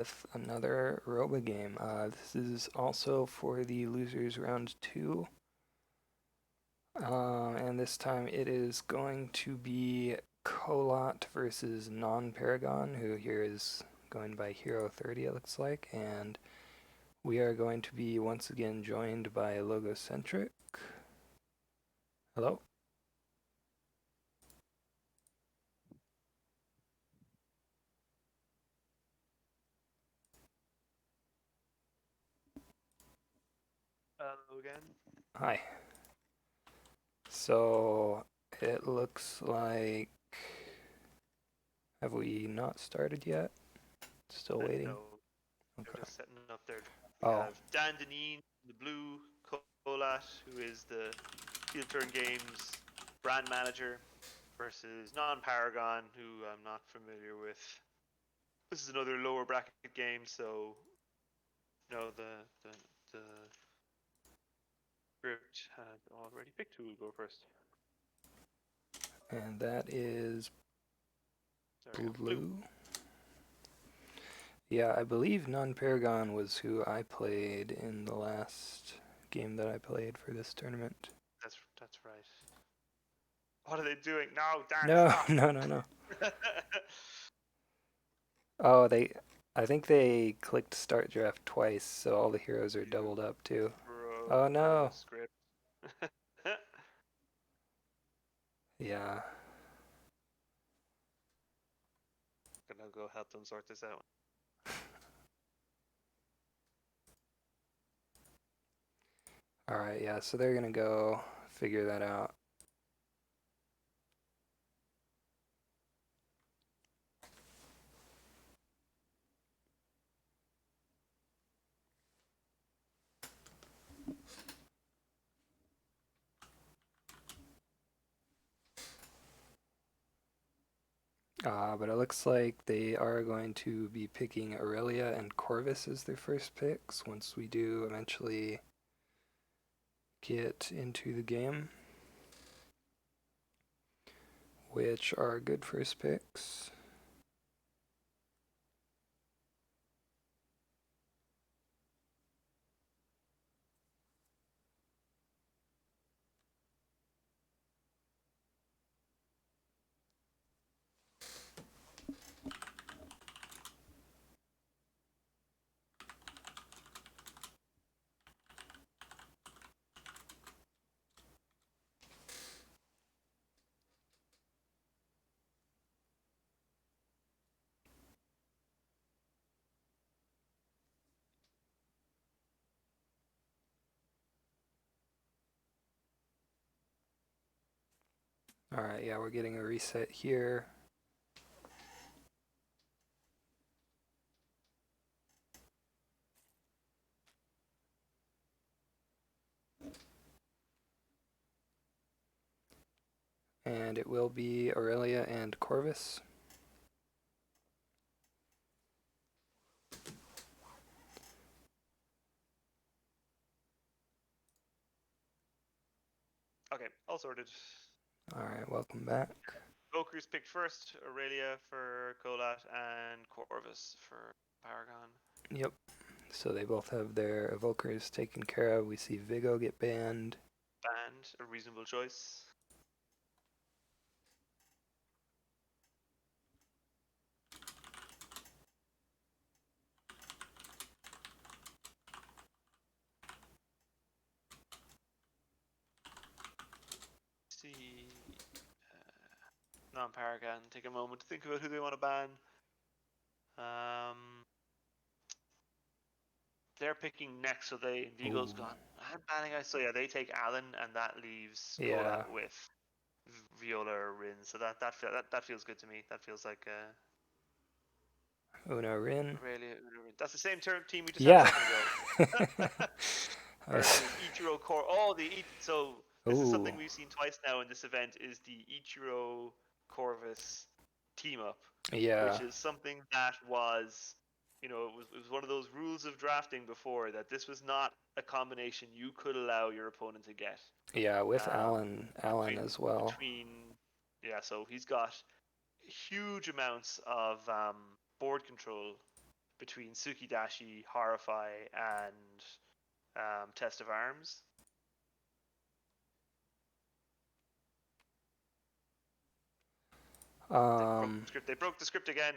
with another roba game. This is also for the losers round 2. And this time it is going to be Kolat versus non-paragon, who here is going by Hero 30 it looks like, and we are going to be once again joined by Logocentric. Hello? Hello again. Hi. So it looks like, have we not started yet? Still waiting? No, they're Okay. just setting up there. We Oh, have Dan Deneen, the blue, kolat, who is the Field Turn Games brand manager, versus non-paragon, who I'm not familiar with. This is another lower bracket game, so no, the script had already picked who will go first. and that is Sorry, blue. blue. Yeah, I believe non-paragon was who I played in the last game that I played for this tournament. That's right. What are they doing? No, Dan, No, stop. no. Oh, I think they clicked start draft twice, so all the heroes are You doubled up too. Oh broke the no. script. Yeah. Gonna go help them sort this out. Alright, yeah, so they're gonna go figure that out. But it looks like they are going to be picking Aurelia and Corvus as their first picks once we do eventually get into the game, which are good first picks. Alright, yeah, we're getting a reset here. And it will be Aurelia and Corvus. Okay, all sorted. Alright, welcome back. Vokers picked first, Aurelia for kolat and Corvus for Paragon. Yep. So they both have their evokers taken care of. We see Vigo get banned. Banned, a reasonable choice. See, non-paragon. Take a moment to think about who they want to ban. They're picking next, so Vigo's gone. I'm banning guys. So yeah, they take Alan, and that leaves Yeah. kolat with Viola or Rin. So that feels good to me. That feels like Una Rin. Aurelia, that's the same team we just had a Yeah. second ago. Versus Ichiro Core. Oh, so this is something we've seen twice now in this event: is the Ichiro Corvus team up, Yeah. which is something that was, it was one of those rules of drafting before, that this was not a combination you could allow your opponent to get. Yeah, with Alan as well. So he's got huge amounts of board control between Sukidashi, Horrify, and Test of Arms. They broke the script again.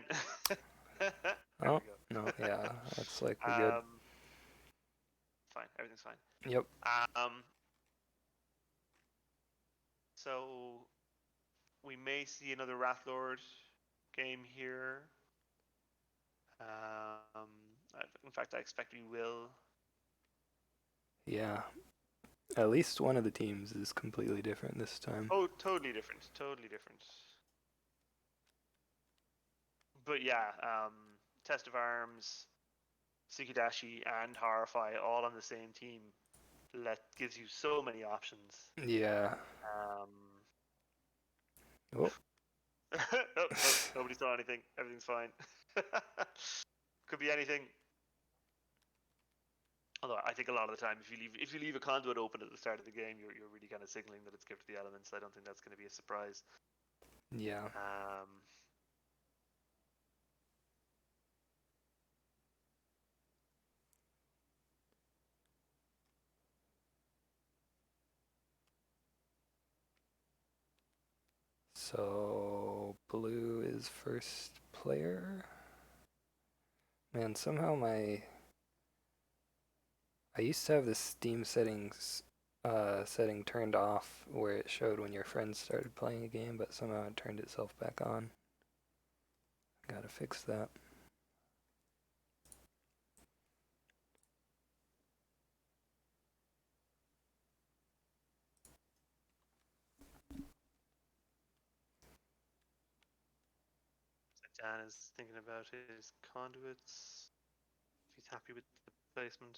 There Oh, we go. no, yeah, that's likely good. Um, fine, everything's fine. Yep. So we may see another Wrathlord game here. In fact, I expect we will. Yeah. At least one of the teams is completely different this time. Oh, totally different. Totally different. But yeah, Test of Arms, Sukidashi, and Horrify all on the same team. That gives you so many options. Yeah. Oh. Oh, nobody saw anything. Everything's fine. Could be anything. Although I think a lot of the time, if you leave a conduit open at the start of the game, you're really kind of signaling that it's gift of the elements. I don't think that's going to be a surprise. Yeah. So blue is first player. Man, somehow I used to have the Steam settings setting turned off where it showed when your friends started playing a game, but somehow it turned itself back on. Gotta fix that. Dan is thinking about his conduits. If he's happy with the placement.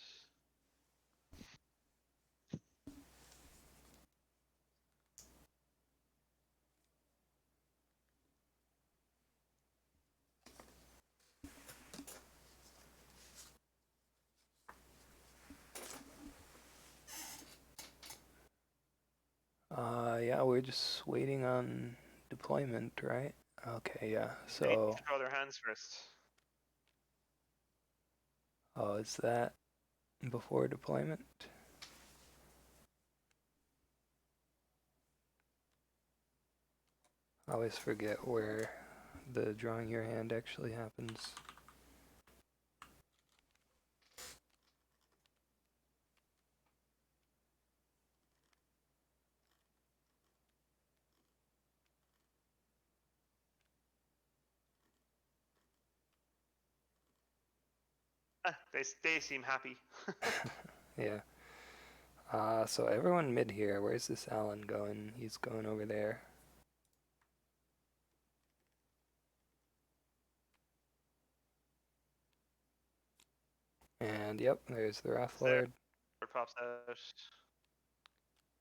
Yeah, we're just waiting on deployment, right? Okay, yeah. So, Draw their hands first. oh, is that before deployment? I always forget where the drawing your hand actually happens. They seem happy. Yeah. So everyone mid here. Where's this Alan going? He's going over there. And yep, there's the Wrathlord. Or pops out.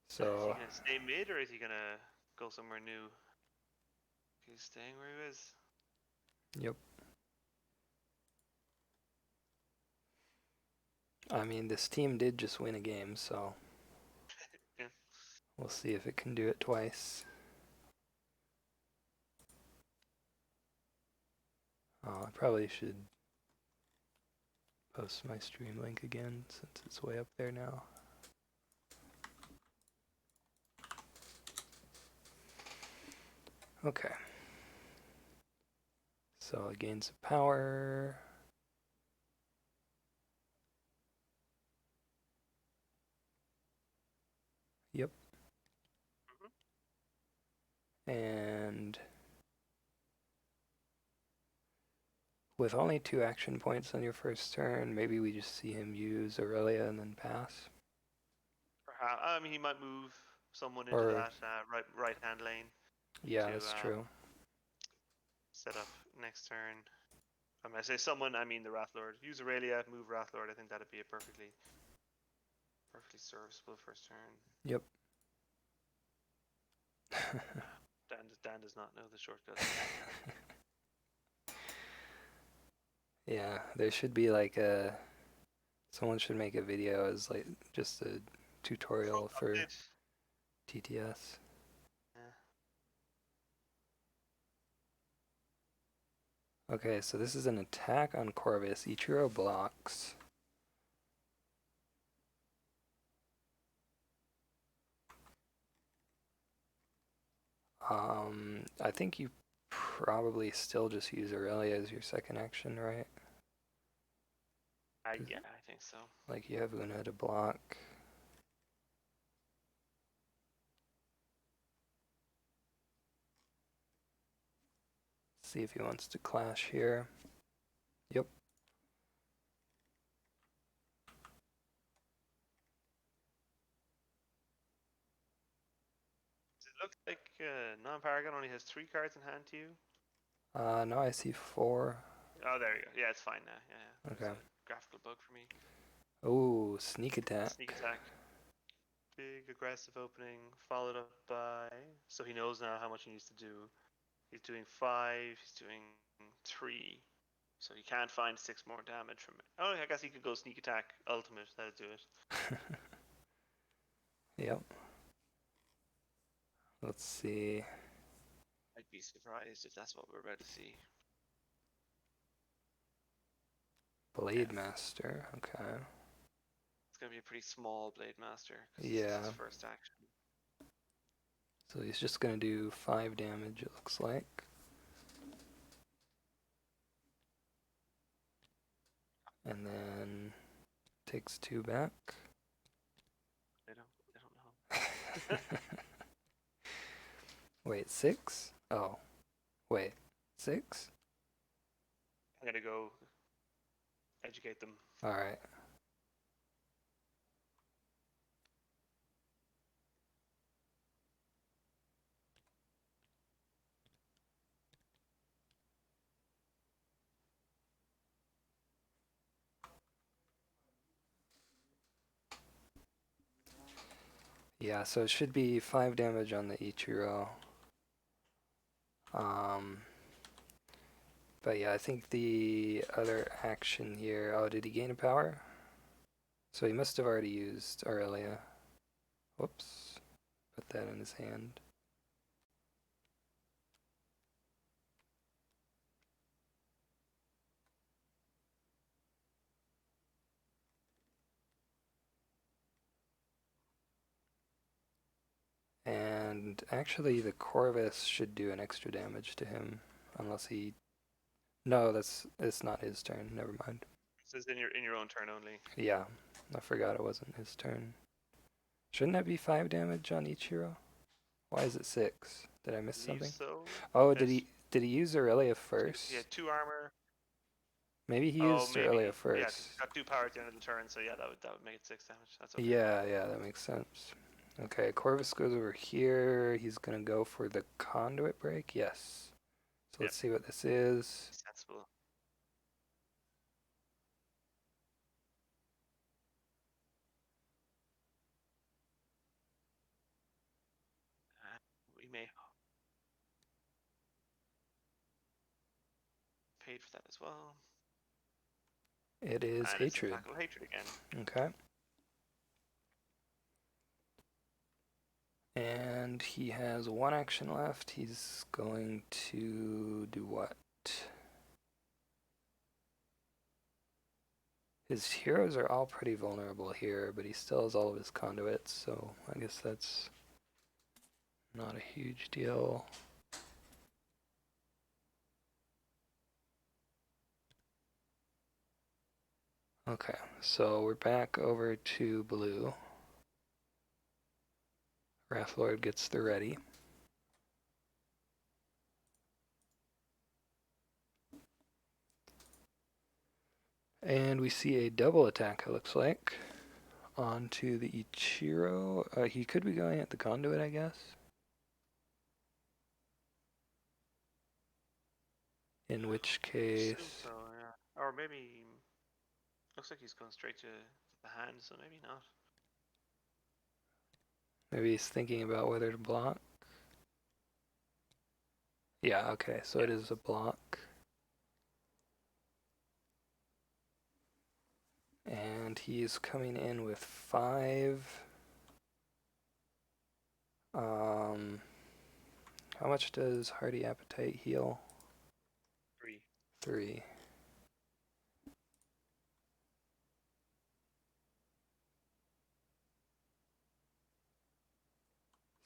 So is he gonna stay mid or is he gonna go somewhere new? He's staying where he is. yep. I mean, this team did just win a game, so Yeah. we'll see if it can do it twice. Oh, I probably should post my stream link again since it's way up there now. Okay. So it gains power. Yep. And with only 2 action points on your first turn, maybe we just see him use Aurelia and then pass. Perhaps, I mean, he might move someone into Or, that right hand lane. yeah, that's true. Set up next turn. When I say someone, I mean the Wrathlord. Use Aurelia, move Wrathlord. I think that'd be a perfectly serviceable first turn. Yep. Dan does not know the shortcut. Yeah, there should be like someone should make a video as like just a tutorial for TTS. Yeah. Okay, so this is an attack on Corvus. Ichiro blocks. I think you probably still just use Aurelia as your second action, right? Yeah, I think so. Like you have Una to block. See if he wants to clash here. Yep. Does it look like non-paragon only has 3 cards in hand to you? No, I see 4. Oh, there you go. Yeah, it's fine now. Yeah, there's Okay. a graphical bug for me. Oh, sneak Sneak attack. attack. Big aggressive opening, followed up by. So he knows now how much he needs to do. He's doing 5, he's doing 3. So he can't find 6 more damage from it. Oh, I guess he could go sneak attack ultimate. That'd do it. Yep. Let's see. I'd be surprised if that's what we're about to see. Blade Master. Okay. It's gonna be a pretty small Blade Master because this is Yeah. his first action. So he's just gonna do 5 damage, it looks like. And then takes 2 back. I don't know. Wait, 6? Oh. Wait. 6? I'm gonna go educate them. Alright. Yeah, so it should be 5 damage on the Ichiro. But yeah, I think the other action here... Oh, did he gain a power? So he must have already used Aurelia. Whoops. Put that in his hand. And actually the Corvus should do an extra damage to him. Unless he... No, it's not his turn. Never mind. This is in your own turn only. Yeah, I forgot it wasn't his turn. Shouldn't that be 5 damage on Ichiro? Why is it 6? Did I miss something? So. Oh, Yes. did he use Aurelia He had first? 2 armor. Maybe he Oh, used Aurelia maybe. Yeah, because he's first. got 2 power at the end of the turn. So yeah, that would make it 6 damage. That's okay. Yeah, that makes sense. Okay, Corvus goes over here. He's gonna go for the conduit break. Yes. So let's see what this is. Sensible. We may paid for that as well. It is And it's hatred. implacable hatred again. Okay. And he has 1 action left. He's going to do what? His heroes are all pretty vulnerable here, but he still has all of his conduits, so I guess that's not a huge deal. Okay, so we're back over to blue. Wrathlord gets the ready. And we see a double attack, it looks like, onto the Ichiro. He could be going at the conduit, I guess. In which case... So, yeah. Or maybe... Looks like he's going straight to the hand, so maybe not. Maybe he's thinking about whether to block. Yeah, okay, so it is a block. And he's coming in with 5. How much does Hearty Appetite heal? 3. 3.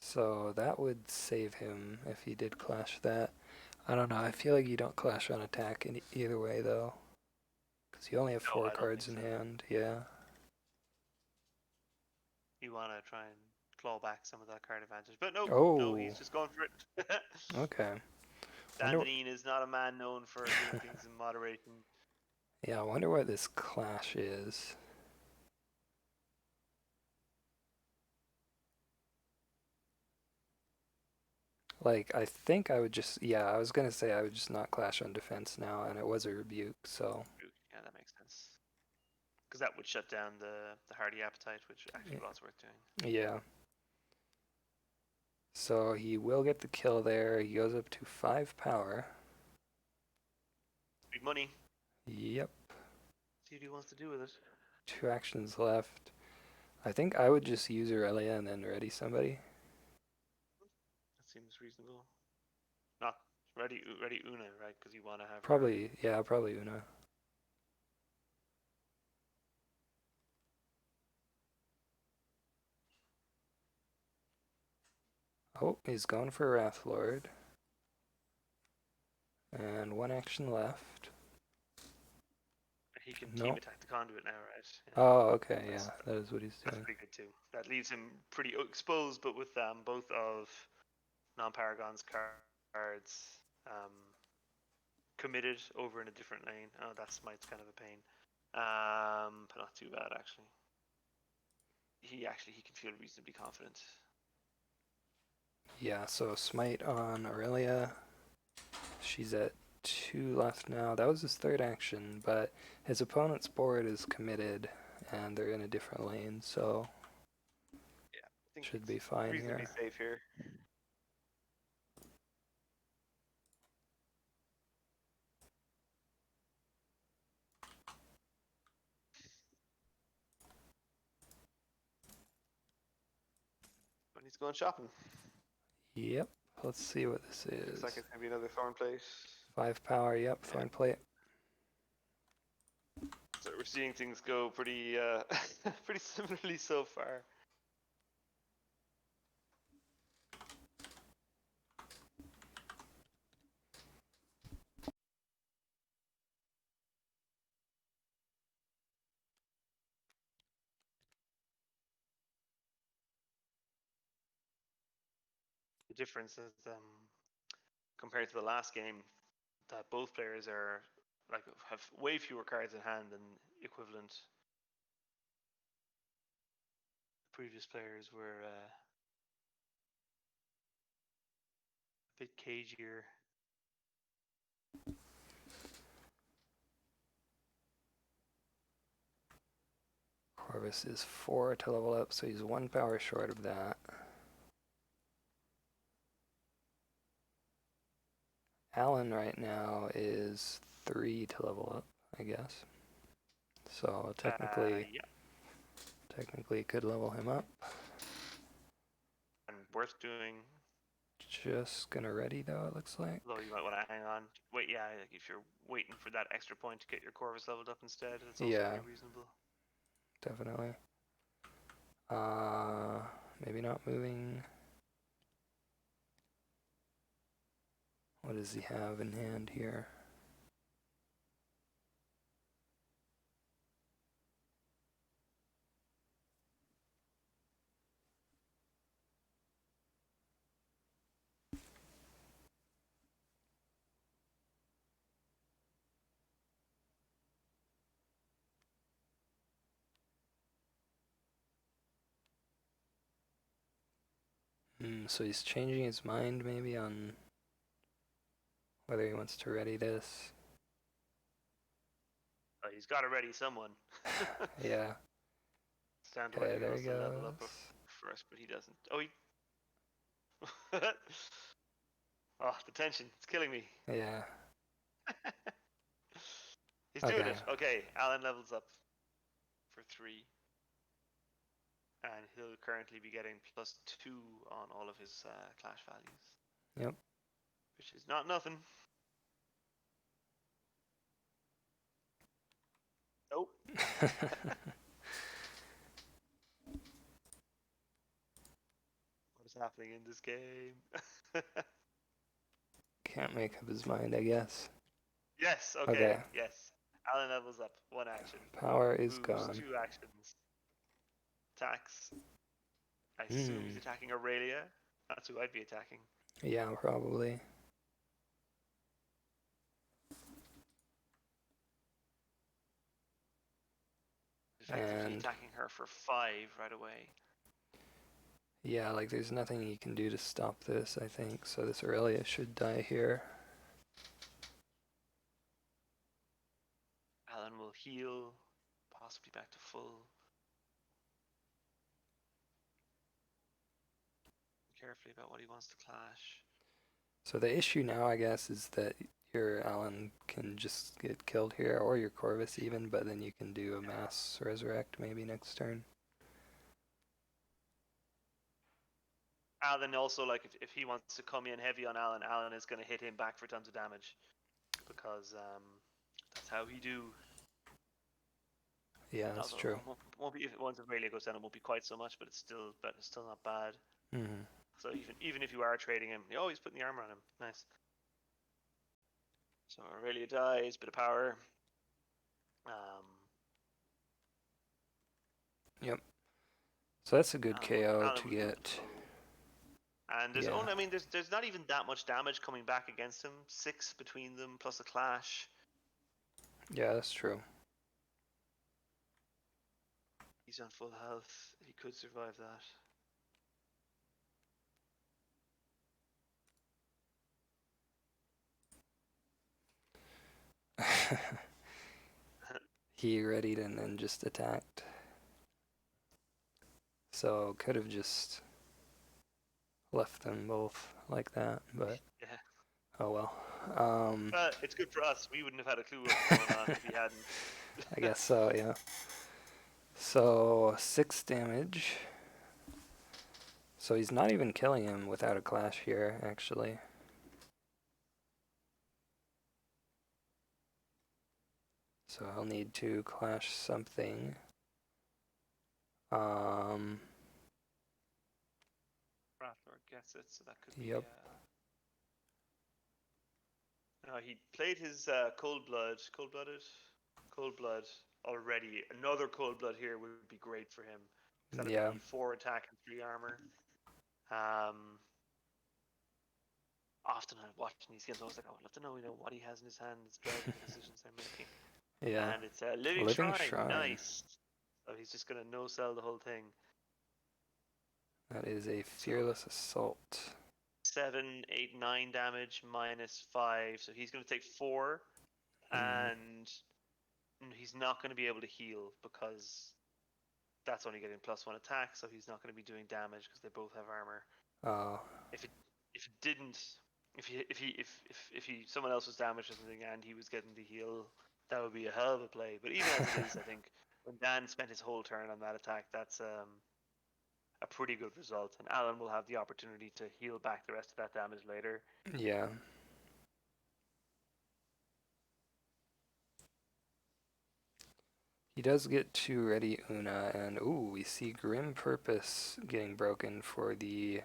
So that would save him if he did clash that. I don't know. I feel like you don't clash on attack in either way, though. Because you only have No, 4 I don't think cards in so. hand. Yeah. You want to try and claw back some of that card advantage. But no, no, Oh, he's just going for it. okay. Wonder. Dandenine is not a man known for doing things in moderation. Yeah, I wonder what this clash is. Like, I think I would just, yeah, I was gonna say I would just not clash on defense now, and it was a rebuke, so Yeah, that makes sense. Because that would shut down the hardy appetite, which actually was worth doing. yeah. So he will get the kill there. He goes up to 5 power. Big money. Yep. See what he wants to do with it. 2 actions left. I think I would just use Aurelia and then ready somebody. That seems reasonable. Not ready Una, right? Because you want to have her. Probably, yeah, probably Una. Oh, he's going for Wrath Lord. And 1 action left. He can team Nope. attack the conduit now, right? Yeah. Oh, okay, yeah, that is what he's That's doing. pretty good too. That leaves him pretty exposed, but with both of non-paragon's cards committed over in a different lane. Oh, that smite's kind of a pain. But not too bad actually. He can feel reasonably confident. Yeah, so Smite on Aurelia. She's at 2 left now. That was his 3rd action, but his opponent's board is committed, and they're in a different lane, so Yeah, I think should he's be fine reasonably here. safe here. But he's going shopping. Yep, let's see what this Looks is. like it's gonna be another thorn plate. 5 power, yep, Yeah. Thorn Plate. So we're seeing things go pretty pretty similarly so far. The difference is compared to the last game that both players are like have way fewer cards in hand than equivalent. The previous players were a bit cagier. Corvus is 4 to level up, so he's 1 power short of that. Alan right now is 3 to level up, I guess. So technically could level him up. And worth doing. Just gonna ready though, it looks like. Though you might want to hang on. Wait, yeah, like if you're waiting for that extra point to get your Corvus leveled up instead, it's also Yeah, very reasonable. definitely. Maybe not moving. What does he have in hand here? So he's changing his mind maybe on whether he wants to ready this. He's got to ready someone. Yeah. It's down to whether Okay, he there wants he to level goes. up first, but he doesn't. Oh, he. Oh, the tension. It's killing me. Yeah. He's doing Okay. it. Okay, Alan levels up for 3. And he'll currently be getting +2 on all of his clash values. Yep. Which is not nothing. Nope. What is happening in this game? Can't make up his mind, I guess. Yes, okay, Okay, yes. Alan levels up. One action. power is Moves, gone. two actions. Attacks. I assume he's Hmm. attacking Aurelia. That's who I'd be attacking. Yeah, probably. Effectively And attacking her for 5 right away. yeah, like there's nothing he can do to stop this, I think. So this Aurelia should die here. Alan will heal, possibly back to full. Carefully about what he wants to clash. So the issue now, I guess, is that your Alan can just get killed here, or your Corvus even, but then you can do a mass resurrect maybe next turn. Alan also, like, if he wants to come in heavy on Alan, Alan is going to hit him back for tons of damage. Because that's how he do. Yeah, that's Although true. won't be, if once Aurelia goes down, it won't be quite so much, but it's still not bad. Hmm. So even if you are trading him, oh, he's putting the armor on him. Nice. So Aurelia dies, bit of power. Um, Yep. So that's a good Alan would KO Alan to would move to get. full. And there's Yeah. only, I mean, there's not even that much damage coming back against him. 6 between them plus a clash. Yeah, that's true. He's on full health. He could survive that. He readied and then just attacked. So could have just left them both like that, but Yeah. oh well. Um, It's good for us. We wouldn't have had a clue what was going on if he hadn't. I guess so, yeah. So 6 damage. So he's not even killing him without a clash here, actually. So I'll need to clash something. Um, Rathor gets it, so that could be. yep. No, he played his cold blood already. Another cold blood here would be great for him. That'd Yeah. be 4 attack and 3 armor. Um, Often I'm watching these games, I was like, I would love to know, what he has in his hand that's driving the decisions they're making. Yeah. And it's a living Living shrine, Shrine. nice. So he's just gonna no sell the whole thing. That is a So fearless assault. 7, 8, 9 damage minus 5. So he's gonna take 4, Mm. and he's not going to be able to heal because that's only getting +1 attack, so he's not going to be doing damage because they both have armor. Oh. If it didn't, if he someone else was damaged or something and he was getting the heal, that would be a hell of a play. But even as it is, I think when Dan spent his whole turn on that attack, that's a pretty good result, and Alan will have the opportunity to heal back the rest of that damage later. Yeah. He does get to ready Una, and ooh, we see Grim Purpose getting broken for the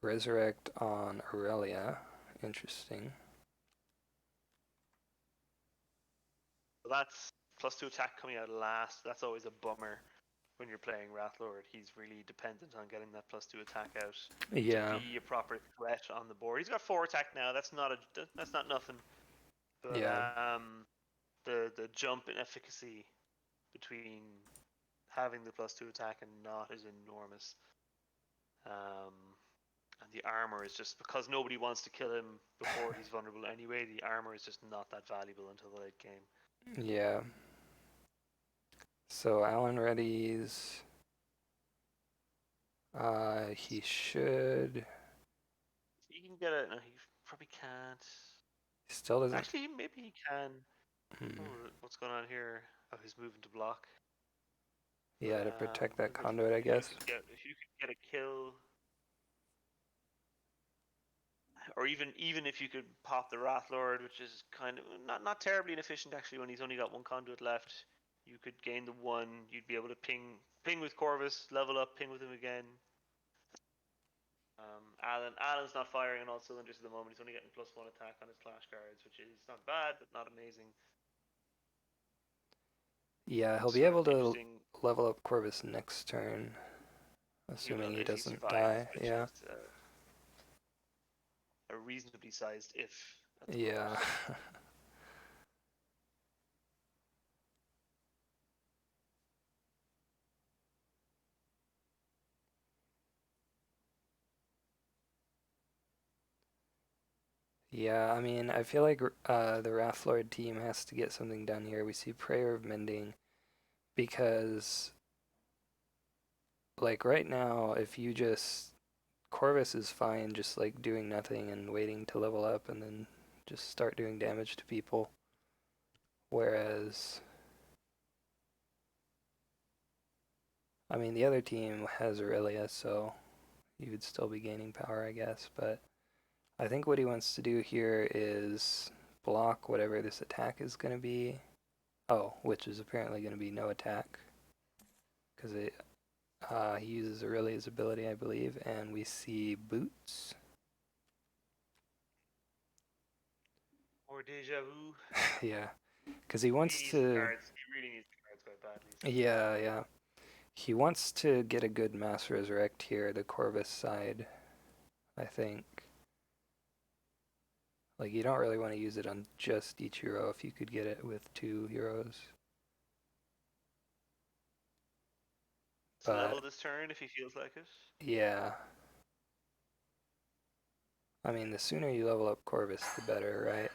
Resurrect on Aurelia. Interesting. So that's +2 attack coming out last. That's always a bummer when you're playing Wrathlord. He's really dependent on getting that +2 attack out to Yeah. be a proper threat on the board. He's got 4 attack now. That's not nothing. But Yeah. the jump in efficacy between having the +2 attack and not is enormous. And the armor is just, because nobody wants to kill him before he's vulnerable anyway. The armor is just not that valuable until the late game. Yeah. So Alan readies. He should. He can get it. No, he probably can't. He still doesn't. Actually, maybe he can. Hmm. Oh, what's going on here? Oh, he's moving to block. But Yeah, to protect that conduit, I guess. if you could get a kill, or even if you could pop the Wrathlord, which is kind of not terribly inefficient actually when he's only got 1 conduit left. You could gain the 1. You'd be able to ping with Corvus, level up, ping with him again. Alan's not firing on all cylinders at the moment. He's only getting +1 attack on his clash cards, which is not bad, but not amazing. Yeah, he'll be Sort of able to interesting. level up Corvus next turn, He will assuming he if he doesn't survives, die. which Yeah. is a reasonably sized if at the moment. Yeah. Yeah, I mean, I feel like the Wrathlord team has to get something done here. We see Prayer of Mending because, like, right now, if you just Corvus is fine just like doing nothing and waiting to level up and then just start doing damage to people. Whereas, I mean, the other team has Aurelia, so you would still be gaining power, I guess. But I think what he wants to do here is block whatever this attack is going to be. Oh, which is apparently going to be no attack. Because he uses Aurelia's ability, I believe, and we see boots. Or deja vu. Yeah, because he wants to. He really needs the cards quite badly. So. Yeah, yeah. He wants to get a good Mass Resurrect here, the Corvus side, I think. Like, you don't really want to use it on just each hero if you could get it with 2 heroes. So But, level this turn if he feels like it. yeah. I mean, the sooner you level up Corvus, the better, right?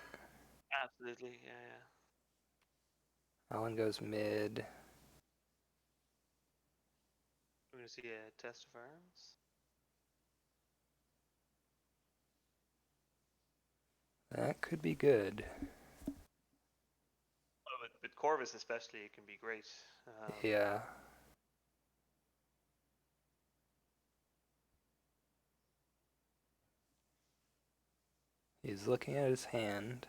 Absolutely, yeah. Alan goes mid. We're going to see a test of arms. That could be good. Well, with Corvus especially, it can be great. Yeah. He's looking at his hand.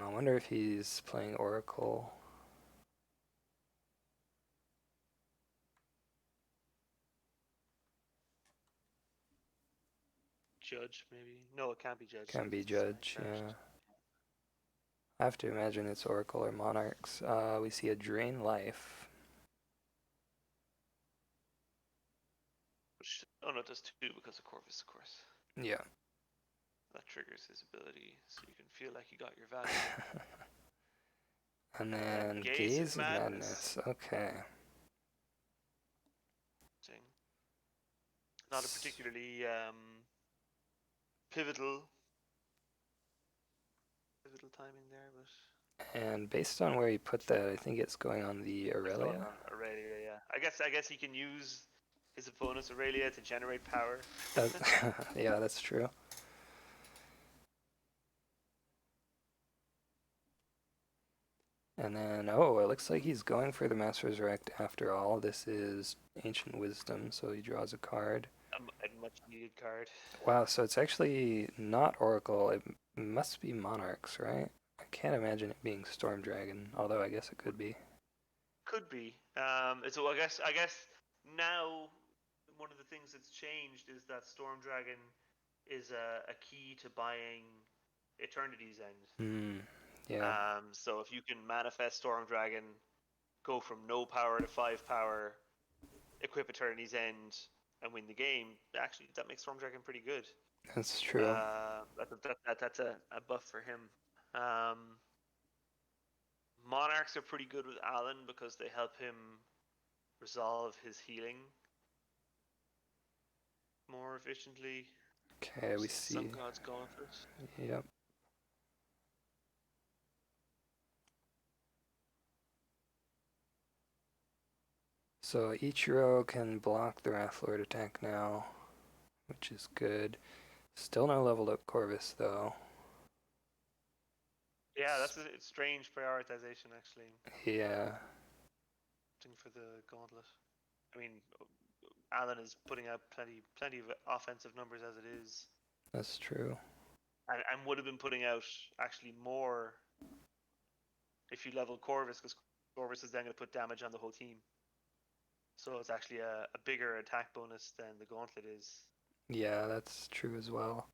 I wonder if he's playing Oracle. Judge, maybe. No, it can't be Judge. Can be It's the same Judge, card. yeah. I have to imagine it's Oracle or Monarchs. We see a Drain Life. Oh no, it does 2 because of Corvus, of course. Yeah. That triggers his ability, so you can feel like you got your value. And then Gaze of Madness. Okay. Not a particularly pivotal timing there, but. And based on where he put that, I think it's going on the Aurelia. Aurelia, yeah. I guess he can use his opponent's Aurelia to generate power. Yeah, that's true. And then, oh, it looks like he's going for the Mass Resurrect after all. This is Ancient Wisdom, so he draws a card. A much needed card. Wow, so it's actually not Oracle. It must be Monarchs, right? I can't imagine it being Storm Dragon, although I guess it could be. Could be. So I guess now one of the things that's changed is that Storm Dragon is a key to buying Eternity's End. Yeah. So if you can manifest Storm Dragon, go from no power to 5 power, equip Eternity's End, and win the game, actually that makes Storm Dragon pretty good. That's true. That's a buff for him. Monarchs are pretty good with Alan because they help him resolve his healing more efficiently. Okay, we see. Sun God's going for it. Yep. So Ichiro can block the Wrathlord attack now, which is good. Still no leveled up Corvus though. Yeah, that's a strange prioritization actually. Yeah. for the gauntlet. I mean, Alan is putting out plenty of offensive numbers as it is, That's true. and would have been putting out actually more if you level Corvus, because Corvus is then going to put damage on the whole team. So it's actually a bigger attack bonus than the gauntlet is. Yeah, that's true as well.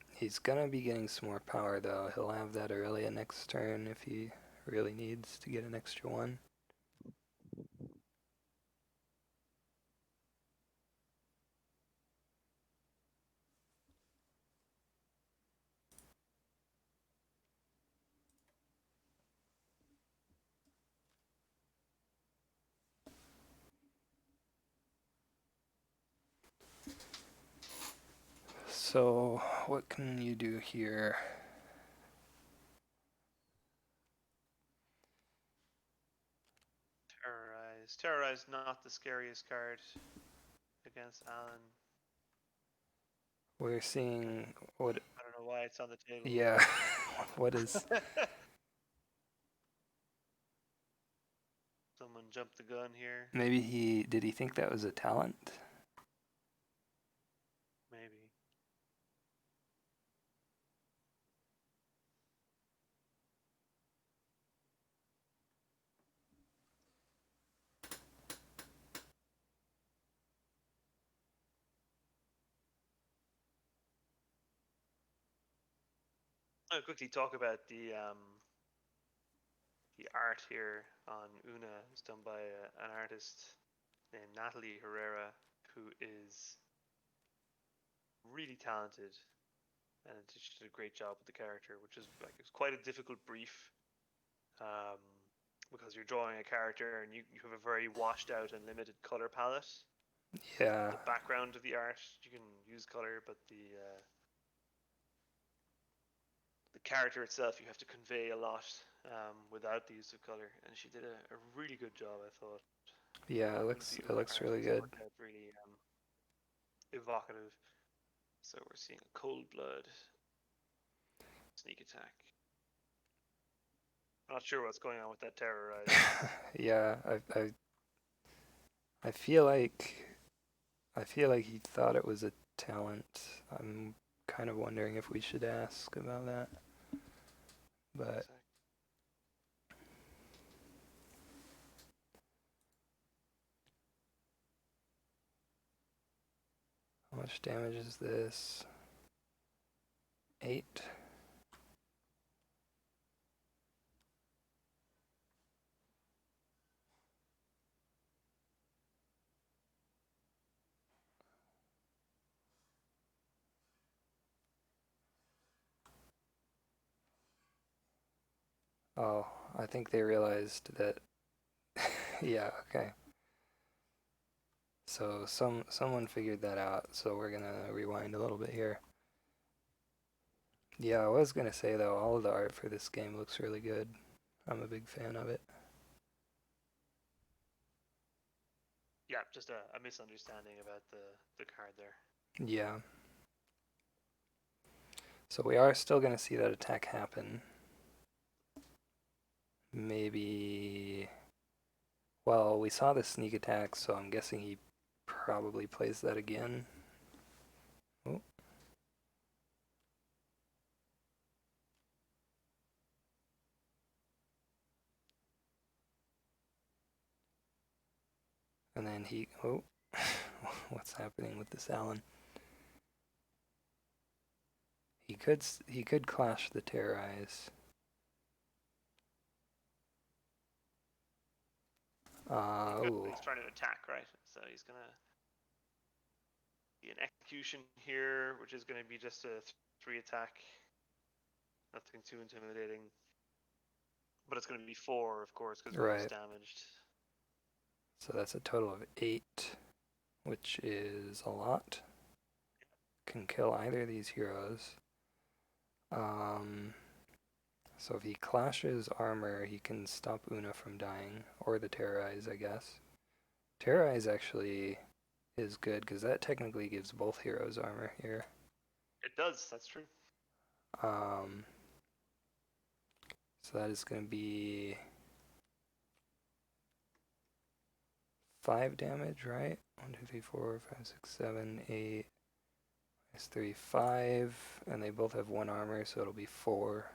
He's gonna be getting some more power though. He'll have that early next turn if he really needs to get an extra one. So, what can you do here? Terrorize. Terrorize, not the scariest card against Alan. We're seeing what. I don't know why it's on the table. Yeah, what is. Someone jumped the gun here. Maybe did he think that was a talent? Maybe. I'll quickly talk about the art here on Una. It's done by an artist named Natalie Herrera, who is really talented, and she did a great job with the character, which is like it's quite a difficult brief, um, because you're drawing a character and you have a very washed out and limited color palette. Yeah. The background of the art you can use color, but the character itself you have to convey a lot without the use of color, and she did a really good job, I thought. Yeah, it looks really good. Really evocative. So we're seeing a cold blood sneak attack. I'm not sure what's going on with that terrorize. Yeah, I feel like he thought it was a talent. I'm kind of wondering if we should ask about that. But how much damage is this? 8. Oh, I think they realized that. Yeah, okay. So someone figured that out, so we're gonna rewind a little bit here. Yeah, I was gonna say though, all of the art for this game looks really good. I'm a big fan of it. Yeah, just a misunderstanding about the card there. Yeah. So we are still gonna see that attack happen. Maybe. Well, we saw the sneak attack, so I'm guessing he probably plays that again. Oh. And then oh, what's happening with this Alan? He could clash the terrorize. He's trying to attack, right? So he's gonna be an execution here, which is gonna be just a 3 attack. Nothing too intimidating. But it's gonna be 4, of course, because right. damaged. So that's a total of 8, which is a lot. Can kill either of these heroes. So if he clashes armor, he can stop Una from dying, or the terrorize, I guess. Terrorize actually is good, because that technically gives both heroes armor here. It does, that's true. Um, so that is going to be 5 damage, right? 1, 2, 3, 4, 5, 6, 7, 8. That's 3, 5. And they both have 1 armor, so it'll be 4.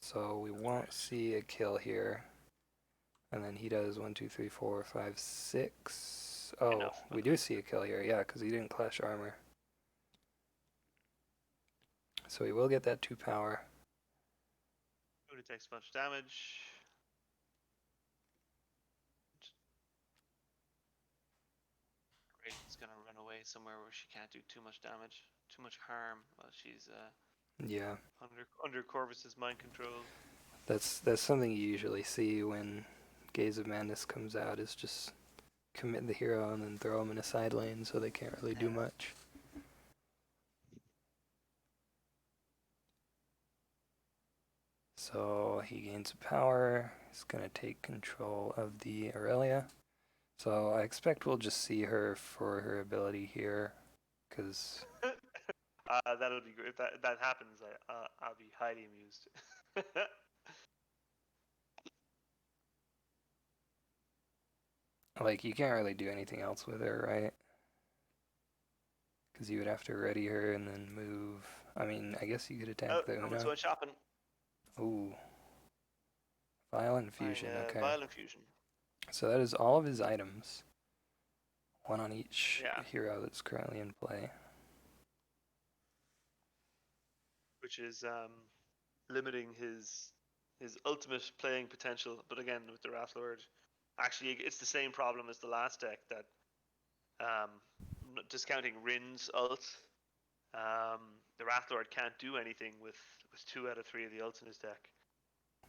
So we won't Correct. see a kill here. And then he does 1, 2, 3, 4, 5, 6. Oh, Enough. we do see a kill here, yeah, because he didn't clash armor. So he will get that 2 power. It takes a bunch of damage. Great, it's gonna run away somewhere where she can't do too much damage, too much harm while she's Yeah, under Corvus's mind control. that's something you usually see when Gaze of Madness comes out, is just commit the hero and then throw them in a side lane so they can't really do Yeah. much. So he gains power. He's going to take control of the Aurelia. So I expect we'll just see her for her ability here, because That'll be great. If that happens, I'll be highly amused. like you can't really do anything else with her, right? Because you would have to ready her and then move. I mean, I guess you could Oh, attack the someone's Uno. going shopping. Ooh, Violent Buying Fusion, okay. Violent Fusion. So that is all of his items. One on each Yeah, hero that's currently in play. which is limiting his ultimate playing potential. But again, with the Wrathlord, actually, it's the same problem as the last deck that um, discounting Rin's ult. The Wrathlord can't do anything with 2 out of 3 of the ults in his deck,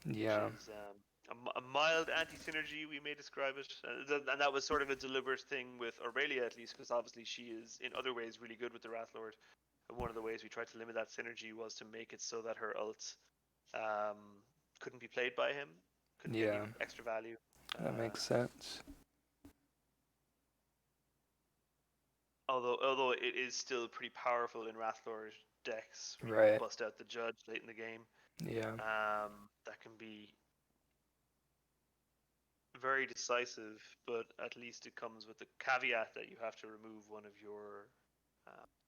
which Yeah, is a mild anti-synergy, we may describe it. And that was sort of a deliberate thing with Aurelia, at least, because obviously she is in other ways really good with the Wrathlord. And one of the ways we tried to limit that synergy was to make it so that her ult um, couldn't be played by him, couldn't get any yeah, extra value. that Uh, makes sense. although it is still pretty powerful in Wrathlord decks where you can Right, bust out the Judge late in the game. yeah, That can be very decisive, but at least it comes with the caveat that you have to remove one of your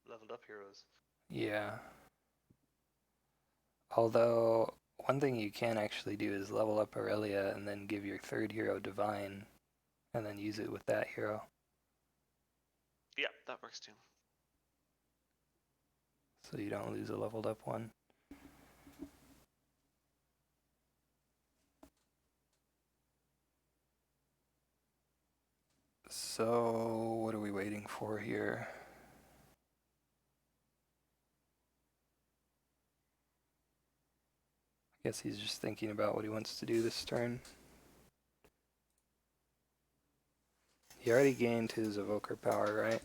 leveled up heroes. yeah. Although, one thing you can actually do is level up Aurelia and then give your third hero Divine, and then use it with that hero. Yeah, that works too. So you don't lose a leveled up one. So, what are we waiting for here? I guess he's just thinking about what he wants to do this turn. He already gained his evoker power, right?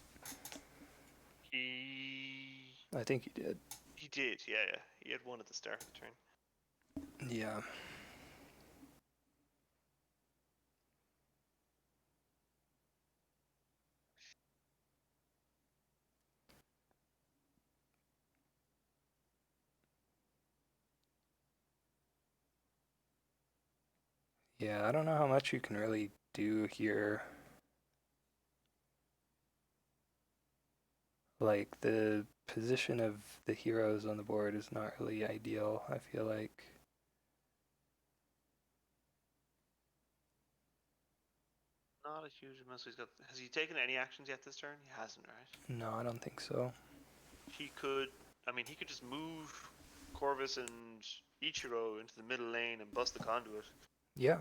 He I think he did. he did, yeah. He had one at the start of the turn. Yeah. Yeah, I don't know how much you can really do here. Like, the position of the heroes on the board is not really ideal, I feel like. Not a huge amount. So has he taken any actions yet this turn? He hasn't, right? No, I don't think so. He could. I mean, he could just move Corvus and Ichiro into the middle lane and bust the conduit. Yeah,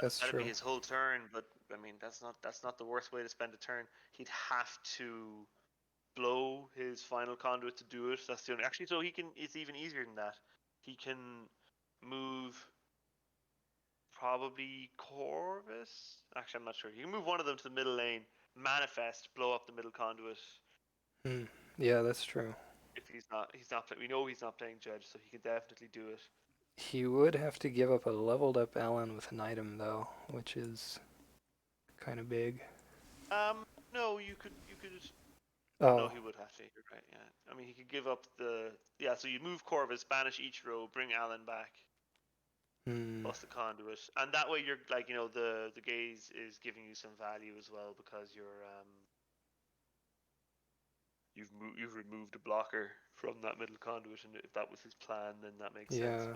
that's That'd be true. his whole turn. But I mean, that's not the worst way to spend a turn. He'd have to blow his final conduit to do it. That's the only. Actually, so he can. It's even easier than that. He can move probably Corvus. Actually, I'm not sure. You can move one of them to the middle lane, manifest, blow up the middle conduit. Hmm. Yeah, that's true. If he's not. We know he's not playing Judge, so he can definitely do it. He would have to give up a leveled up Alan with an item, though, which is kind of big. No, you could. Oh no, Oh, he would have to. You're right. Yeah. I mean, he could give up the. Yeah. So you move Corvus, banish Ichiro, bring Alan back, hmm, plus the conduit, and that way you're like the gaze is giving you some value as well because you've removed a blocker from that middle conduit, and if that was his plan, then that makes sense. yeah.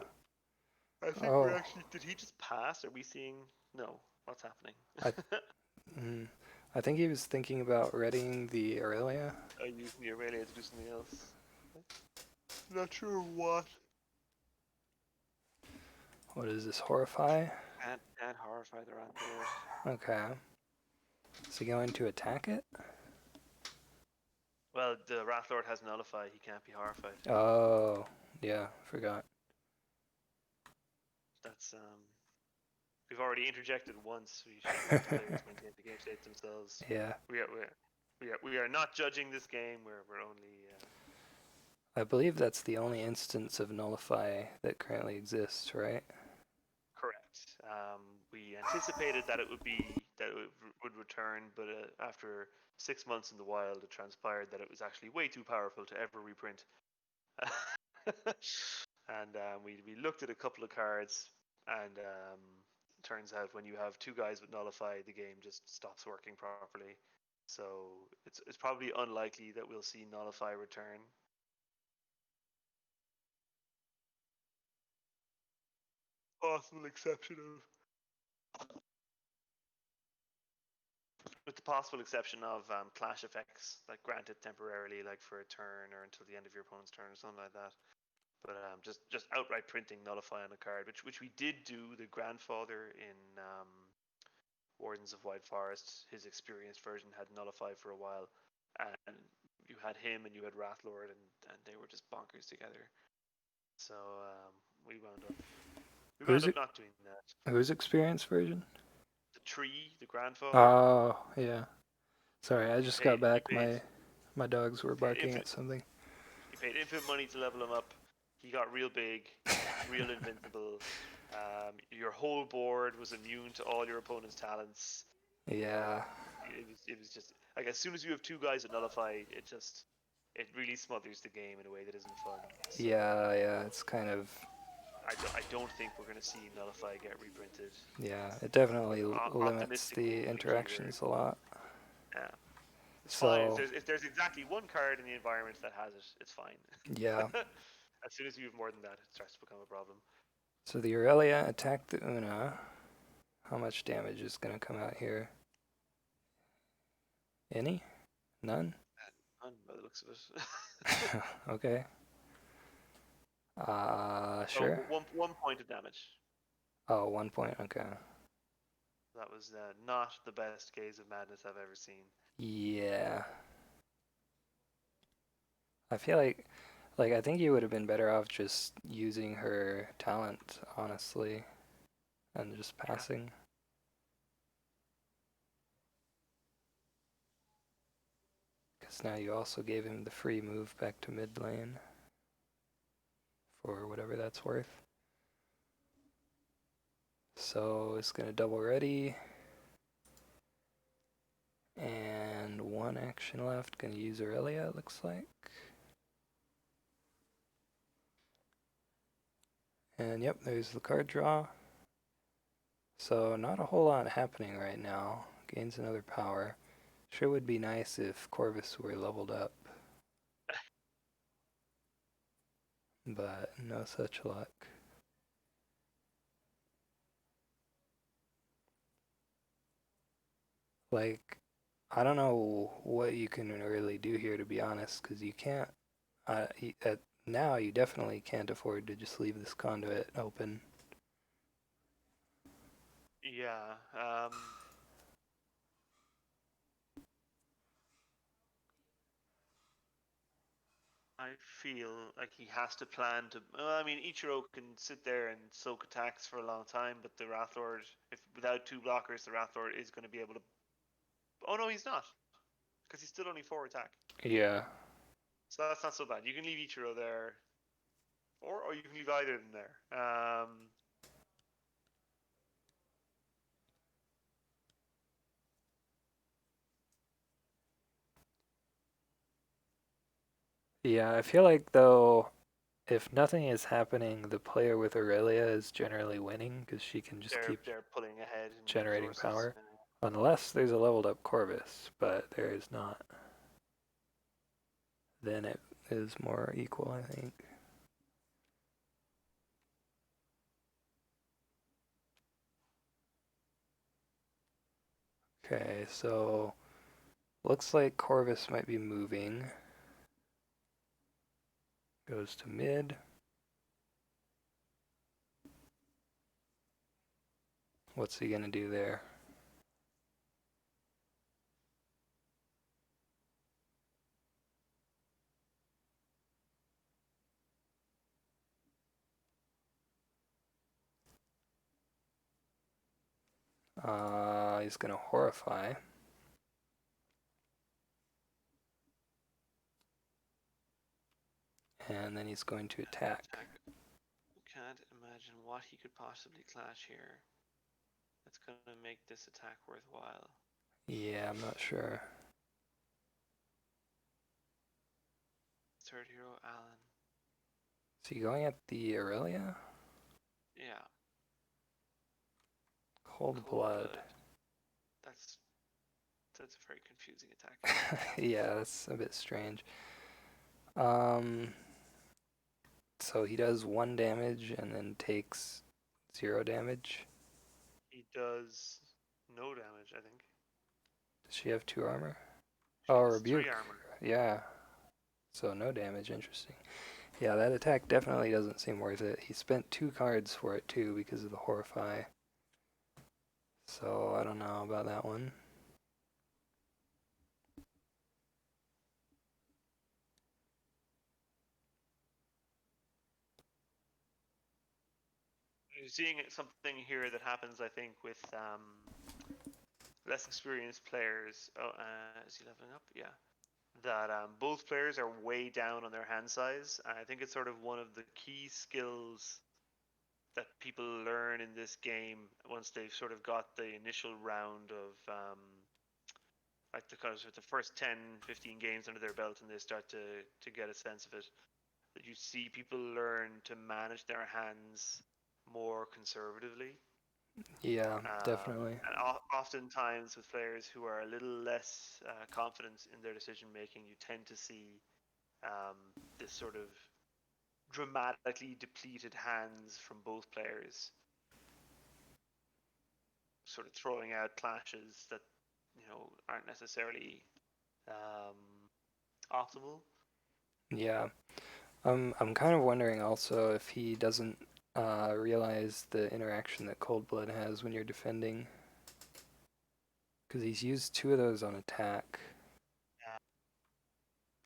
But I think we're Oh, actually. Did he just pass? Are we seeing? No. What's happening? I, mm, I think he was thinking about readying the Aurelia. Using the Aurelia to do something else. Not sure what. What is this, Horrify? Can't horrify the Rathlord. Okay. Is he going to attack it? Well, the Rathlord has nullify. He can't be horrified. Oh, yeah, forgot. That's We've already interjected once. We should let the players maintain the game state themselves. Yeah. We are not judging this game. We're only. I believe that's the only instance of nullify that currently exists, right? Correct. We anticipated that it would return, but after 6 months in the wild, it transpired that it was actually way too powerful to ever reprint. And we looked at a couple of cards, and turns out when you have two guys with nullify, the game just stops working properly. So it's probably unlikely that we'll see nullify return. Possible exception of with the possible exception of clash effects that grant it temporarily, like for a turn or until the end of your opponent's turn or something like that. But just outright printing nullify on a card, which we did do. The grandfather in Wardens of White Forest, his experienced version had nullify for a while, and you had him and you had Wrathlord, and they were just bonkers together. So we wound up Who's it? not doing that. Who's experienced version? The tree, the grandfather. Oh, yeah. Sorry, I You just got paid you back. paid My dogs were you paid barking infinite at something. you paid infinite money to level him up. He got real big, real invincible. Your whole board was immune to all your opponent's talents. Yeah. It was just like as soon as you have two guys that nullify, it really smothers the game in a way that isn't fun. So Yeah, it's kind of, I don't think we're going to see nullify get reprinted. yeah, it definitely limits Optimistically, the I think either. interactions a lot. Yeah, it's fine So, if there's exactly one card in the environment that has it, it's fine. yeah. As soon as you have more than that, it starts to become a problem. So the Aurelia attacked the Una. How much damage is going to come out here? Any? None? None by the looks of it. Okay. Oh, Sure. one point of damage. Oh, 1 point. Okay. That was not the best Gaze of Madness I've ever seen. Yeah. I feel like I think you would have been better off just using her talent, honestly, and just passing. Because now you also gave him the free move back to mid lane for whatever that's worth. So it's going to double ready. And one action left. Going to use Aurelia, it looks like. And yep, there's the card draw. So not a whole lot happening right now. Gains another power. Sure would be nice if Corvus were leveled up. But no such luck. Like, I don't know what you can really do here, to be honest, because you can't. Now you definitely can't afford to just leave this conduit open. Yeah. I feel like he has to plan to. I mean, Ichiro can sit there and soak attacks for a long time, but the Wrathlord, if without two blockers, the Wrathlord is going to be able to. Oh no, he's not, because he's still only 4 attack. Yeah. So that's not so bad. You can leave Ichiro there, or you can leave either of them there. Yeah, I feel like though, if nothing is happening, the player with Aurelia is generally winning because she can just keep They're pulling ahead in generating resources. power. Unless there's a leveled up Corvus, but there is not. Then it is more equal, I think. Okay, so looks like Corvus might be moving. Goes to mid. What's he gonna do there? He's gonna horrify, and then he's going to attack. Attack. Can't imagine what he could possibly clash here. That's gonna make this attack worthwhile. Yeah, I'm not sure. Third hero, Alan. Is he going at the Aurelia? Yeah, Cold cold blood. blood. That's that's a very confusing attack. Yeah, that's a bit strange. Um, so he does 1 damage and then takes 0 damage. He does no damage, I think. Does she have 2 armor? She Oh, has 3 rebuke. armor. Yeah. So no damage. Interesting. Yeah, that attack definitely doesn't seem worth it. He spent 2 cards for it too because of the horrify. So I don't know about that one. You're seeing something here that happens, I think, with less experienced players. Oh, is he leveling up? Yeah. That both players are way down on their hand size. I think it's sort of one of the key skills that people learn in this game once they've sort of got the initial round of like the first 10, 15 games under their belt, and they start to get a sense of it. That you see people learn to manage their hands more conservatively. Yeah, definitely. And oftentimes with players who are a little less confident in their decision making, you tend to see um, this sort of dramatically depleted hands from both players, sort of throwing out clashes that aren't necessarily um, optimal. Yeah. I'm kind of wondering also if he doesn't realize the interaction that Cold Blood has when you're defending. Because he's used 2 of those on attack.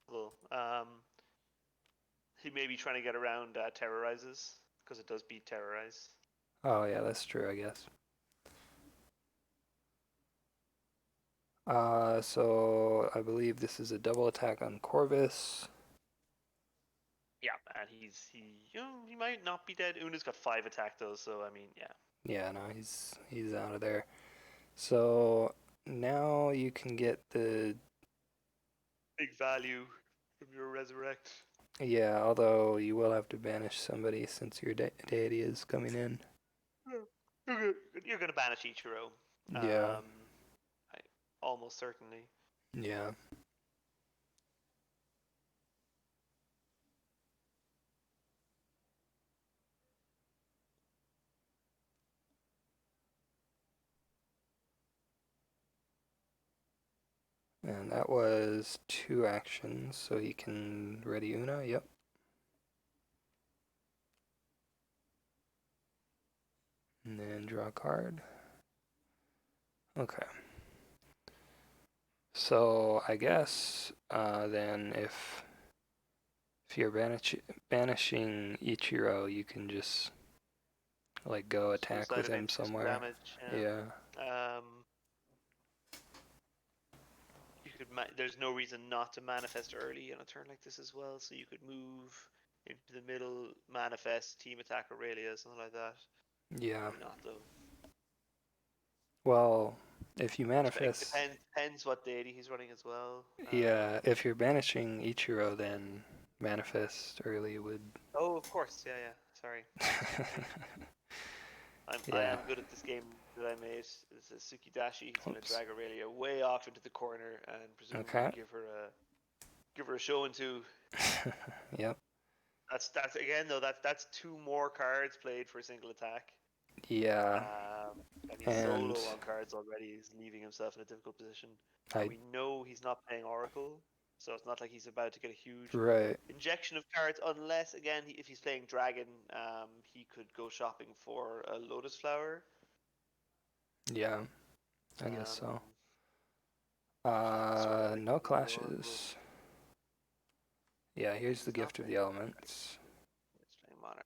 Well, he may be trying to get around terrorizes because it does beat terrorize. Oh, yeah, that's true, I guess. So I believe this is a double attack on Corvus. Yeah, and he might not be dead. Una's got 5 attack though, so I mean, yeah. Yeah, no, he's out of there. So now you can get the Big value from your resurrect. yeah, although you will have to banish somebody since your deity is coming in. You're gonna banish Ichiro. Yeah, Um, I, almost certainly. yeah. And that was 2 actions, so he can ready Una, yep. And then draw a card. Okay. So I guess then if you're banishing Ichiro, you can just like go attack Suicide with him event, do some somewhere. damage. Yeah. There's no reason not to manifest early on a turn like this as well. So you could move into the middle, manifest, team attack Aurelia, something like that. Yeah. Maybe not though. Well, if you manifest, Depends what deity he's running as well. yeah, if you're banishing Ichiro, then Manifest early would. Oh, of course. Yeah, yeah. Sorry. I Yeah. am good at this game that I made. It's a Sukidashi. He's going to Oops. drag Aurelia way off into the corner and presumably Okay. give her a show and two. Yep. That's again though that's two more cards played for a single attack. Yeah. Um, and he's so And low on cards already. He's leaving himself in a difficult position. And I. we know he's not playing Oracle, so it's not like he's about to get a huge Right. injection of cards. Unless again, if he's playing Dragon, he could go shopping for a Lotus Flower. Yeah. I guess Um, so. sort of like No the Oracle. clashes. Yeah, here's the He's not gift of playing the Dragon. elements. He's playing Monarch.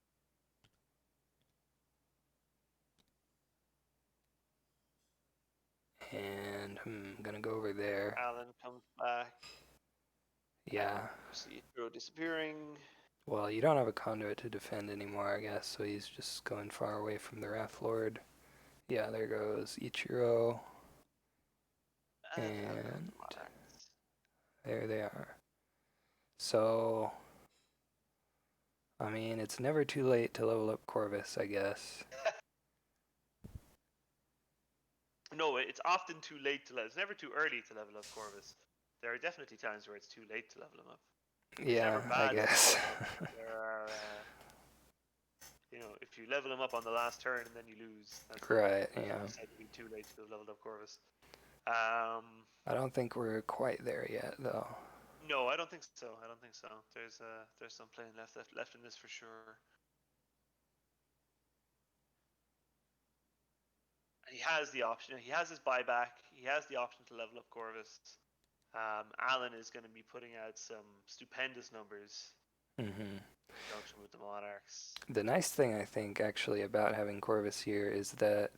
And I'm gonna go over there. Alan comes back, and Yeah. you see Hero disappearing. Well, you don't have a conduit to defend anymore, I guess, so he's just going far away from the Wrath Lord. Yeah, there goes Ichiro. And out come And the Monarchs. there they are. So, I mean, it's never too late to level up Corvus, I guess. No, it's often too late to level. It's never too early to level up Corvus. There are definitely times where it's too late to level him up. It's Yeah, never I bad to guess. level him up. There are, if you level him up on the last turn and then you lose, that's Right, yeah. said to be too late to have leveled up Corvus. Um, I don't think we're quite there yet, though. no, I don't think so. I don't think so. There's some playing left in this for sure. And he has the option. He has his buyback. He has the option to level up Corvus. Alan is going to be putting out some stupendous numbers Hmm. in conjunction with the Monarchs. The nice thing, I think, actually, about having Corvus here is that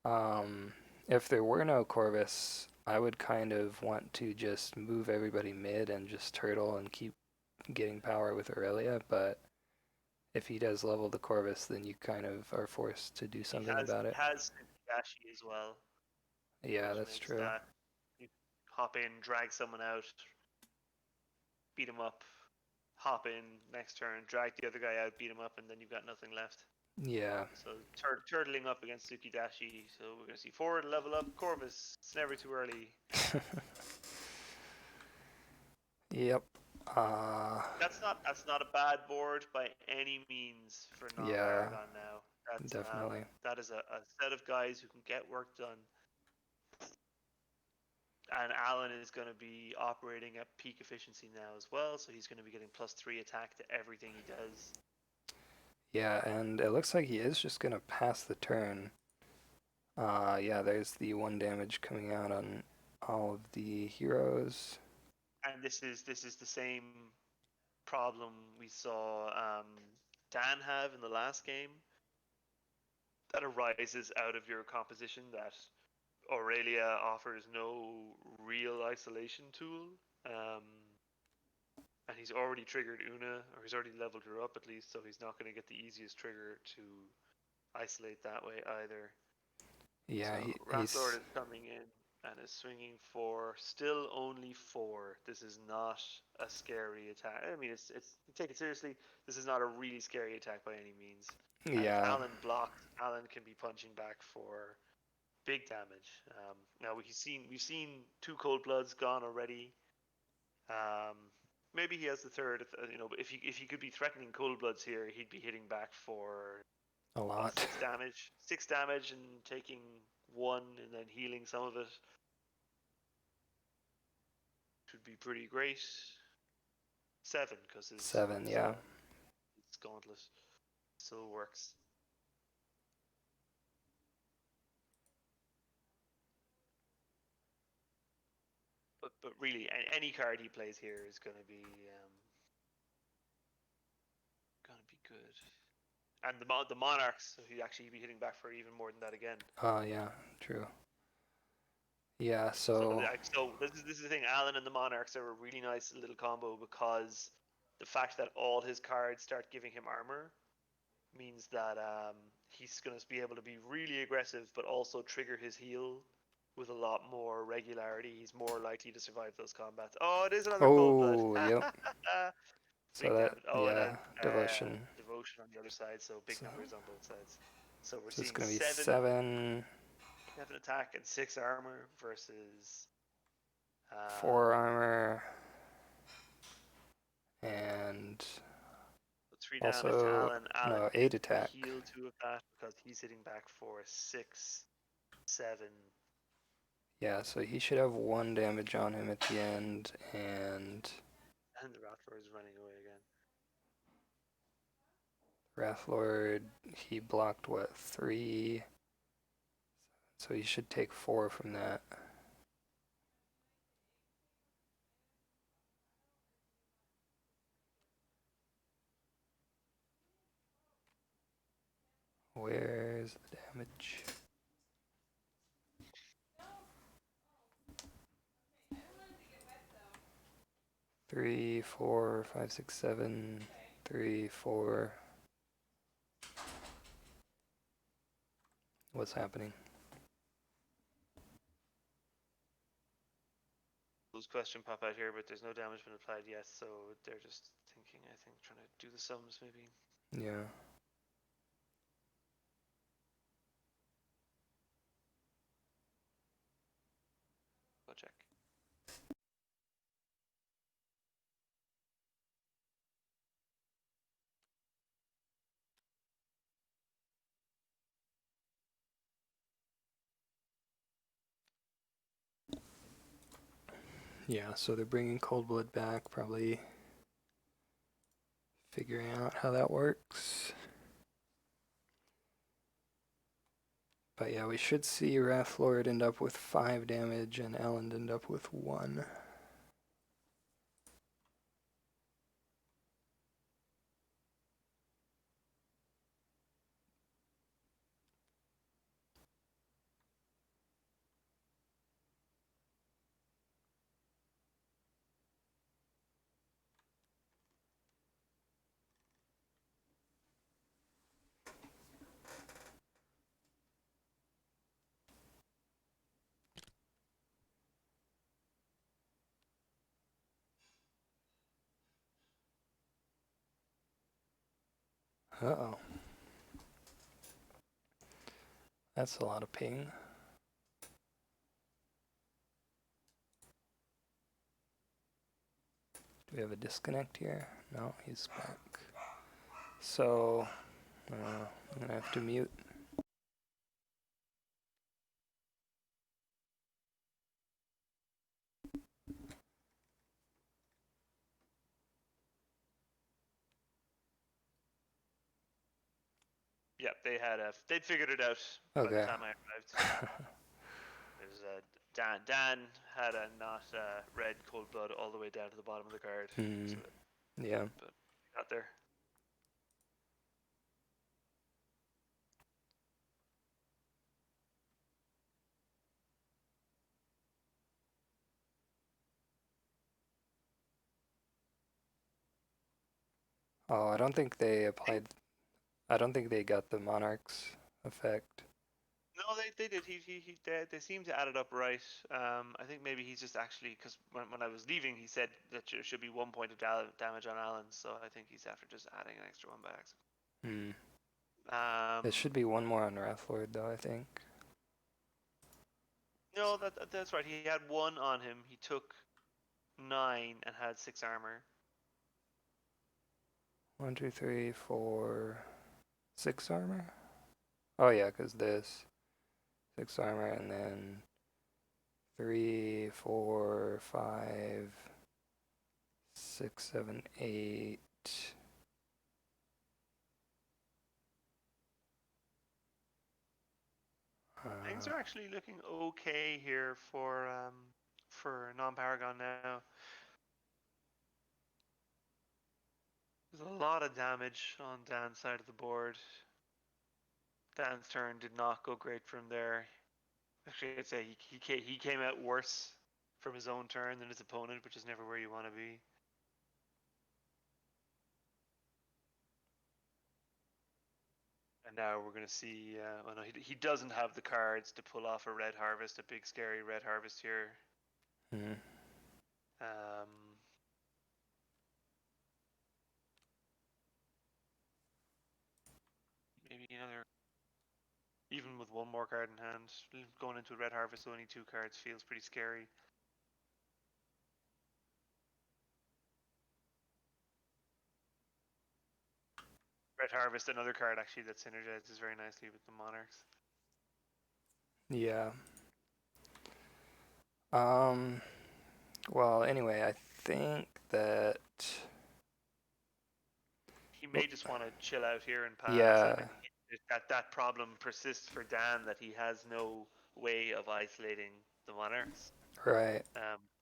um, if there were no Corvus, I would kind of want to just move everybody mid and just turtle and keep getting power with Aurelia, but if he does level the Corvus, then you kind of are forced to do He something has about he it. has Yashi as well, Yeah, which that's makes true. that you hop in, drag someone out, beat him up, hop in next turn, drag the other guy out, beat him up, and then you've got nothing left. Yeah. So turtling up against Sukidashi. So we're gonna see forward level up Corvus. It's never too early. Yep. That's not a bad board by any means for Yeah, non-paragon now. definitely. That is a set of guys who can get work done. And Alan is going to be operating at peak efficiency now as well, so he's going to be getting +3 attack to everything he does. Yeah, and it looks like he is just gonna pass the turn. Yeah, there's the 1 damage coming out on all of the heroes. And this is the same problem we saw Dan have in the last game. That arises out of your composition that Aurelia offers no real isolation tool. Um, and he's already triggered Una, or he's already leveled her up at least, so he's not going to get the easiest trigger to isolate that way either. Yeah, So he's Wrathlord is coming in and is swinging for still only 4. This is not a scary attack. I mean, it's take it seriously. This is not a really scary attack by any means. And if yeah. Alan blocks, Alan can be punching back for big damage. Now we've seen 2 cold bloods gone already. Um, maybe he has the third. But if he could be threatening cold bloods here, he'd be hitting back for A lot. 6 damage, 6 damage, and taking 1 and then healing some of it. Should be pretty great. 7 because his 7, yeah. his gauntlet still works. But really, any card he plays here is going to be good. And the Monarchs, so he'd actually be hitting back for even more than that again. Yeah, true. Yeah, So, so so this is the thing. Alan and the Monarchs are a really nice little combo because the fact that all his cards start giving him armor means that he's going to be able to be really aggressive, but also trigger his heal with a lot more regularity. He's more likely to survive those combats. Oh, it is another cold blood. oh, yep. So Big that, damage. Oh, and yeah, then devotion. devotion on the other side, so big So, numbers on both sides. So we're so it's seeing gonna be seven 7, attack and 6 armor versus 4 armor, and 3 damage to also, Alan. Alan no, can 8 attack. heal 2 of that because he's hitting back for 6, 7. Yeah, so he should have 1 damage on him at the end, and And the Rattler is running away again. Wrathlord, he blocked what, 3? So he should take 4 from that. Where's the damage? 3, 4, 5, 6, 7, 3, 4. What's happening? Those question pop out here, but there's no damage been applied yet, so they're just thinking, I think, trying to do the sums maybe. Yeah. Go check. Yeah, so they're bringing Cold Blood back, probably figuring out how that works. But yeah, we should see Wrathlord end up with 5 damage and Alan end up with 1. Uh-oh. That's a lot of ping. Do we have a disconnect here? No, he's back. So, I'm gonna have to mute. Yeah, they'd figured it out by the Okay. time I arrived. There's Dan had a not red cold blood all the way down to the bottom of the card, so Yeah. but got there. Oh, I don't think they applied. I don't think they got the Monarch's effect. No, they did. They seem to add it up right. I think maybe he's just actually because when I was leaving, he said that there should be 1 point of damage on Alan, so I think he's after just adding an extra one by accident. There should be 1 more on Wrathlord, though, I think. No, that's right. He had 1 on him. He took 9 and had 6 armor. 1, 2, 3, 4, 6 armor? Oh, yeah, because this 6 armor, and then 3, 4, 5, 6, 7, 8. Things are actually looking okay here for non-paragon now. There's a lot of damage on Dan's side of the board. Dan's turn did not go great from there. Actually, I'd say he came out worse from his own turn than his opponent, which is never where you want to be. And now we're going to see. Well, no, he doesn't have the cards to pull off a red harvest, a big scary red harvest here. Mm. Um, maybe another. Even with one more card in hand, going into a red harvest with only 2 cards feels pretty scary. Red harvest, another card actually that synergizes very nicely with the monarchs. Yeah. Um. Well, anyway, I think that. He may just want to chill out here and pass. I Yeah. think that problem persists for Dan, that he has no way of isolating the monarchs. Right.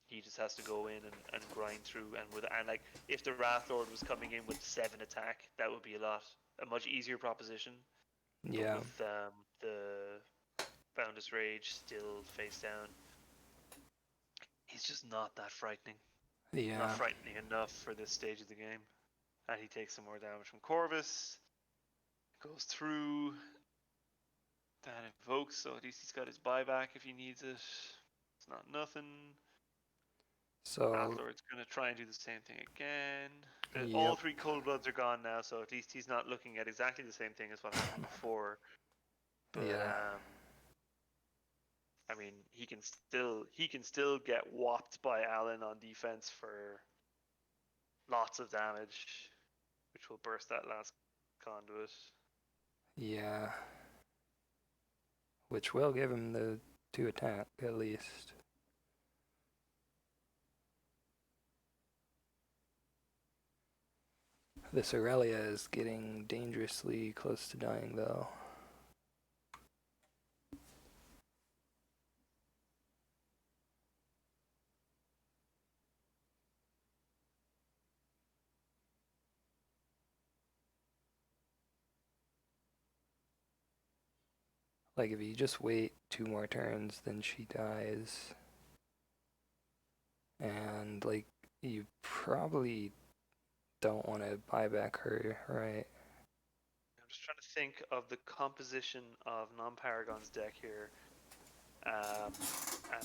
He just has to go in and grind through, and like if the Wrath Lord was coming in with 7 attack, that would be a much easier proposition. But Yeah. with the Boundless Rage still face down, he's just not that frightening. Not Yeah. frightening enough for this stage of the game. And he takes some more damage from Corvus. Goes through. That invokes, so at least he's got his buyback if he needs it. It's not nothing. So. Wrathlord's gonna try and do the same thing again. All Yep. 3 cold bloods are gone now, so at least he's not looking at exactly the same thing as what happened before. But Yeah. I mean, he can still get whopped by Allen on defense for lots of damage, which will burst that last conduit. Yeah. Which will give him the 2 attack at least. This Aurelia is getting dangerously close to dying, though. Like, if you just wait 2 more turns, then she dies. And, like, you probably don't want to buy back her, right? I'm just trying to think of the composition of non-Paragon's deck here. And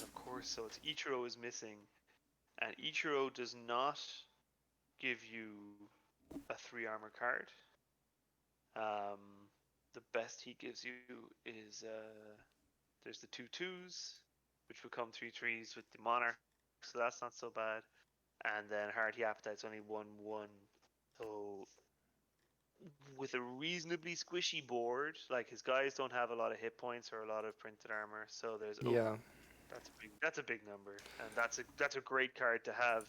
of course, so it's Ichiro is missing, and Ichiro does not give you a 3 armor card. The best he gives you is there's the 2/2s, which become 3/3s with the Monarch, so that's not so bad. And then Hearty Appetite's only 1/1, so with a reasonably squishy board, like his guys don't have a lot of hit points or a lot of printed armor, so there's Yeah. that's a big number, and that's a great card to have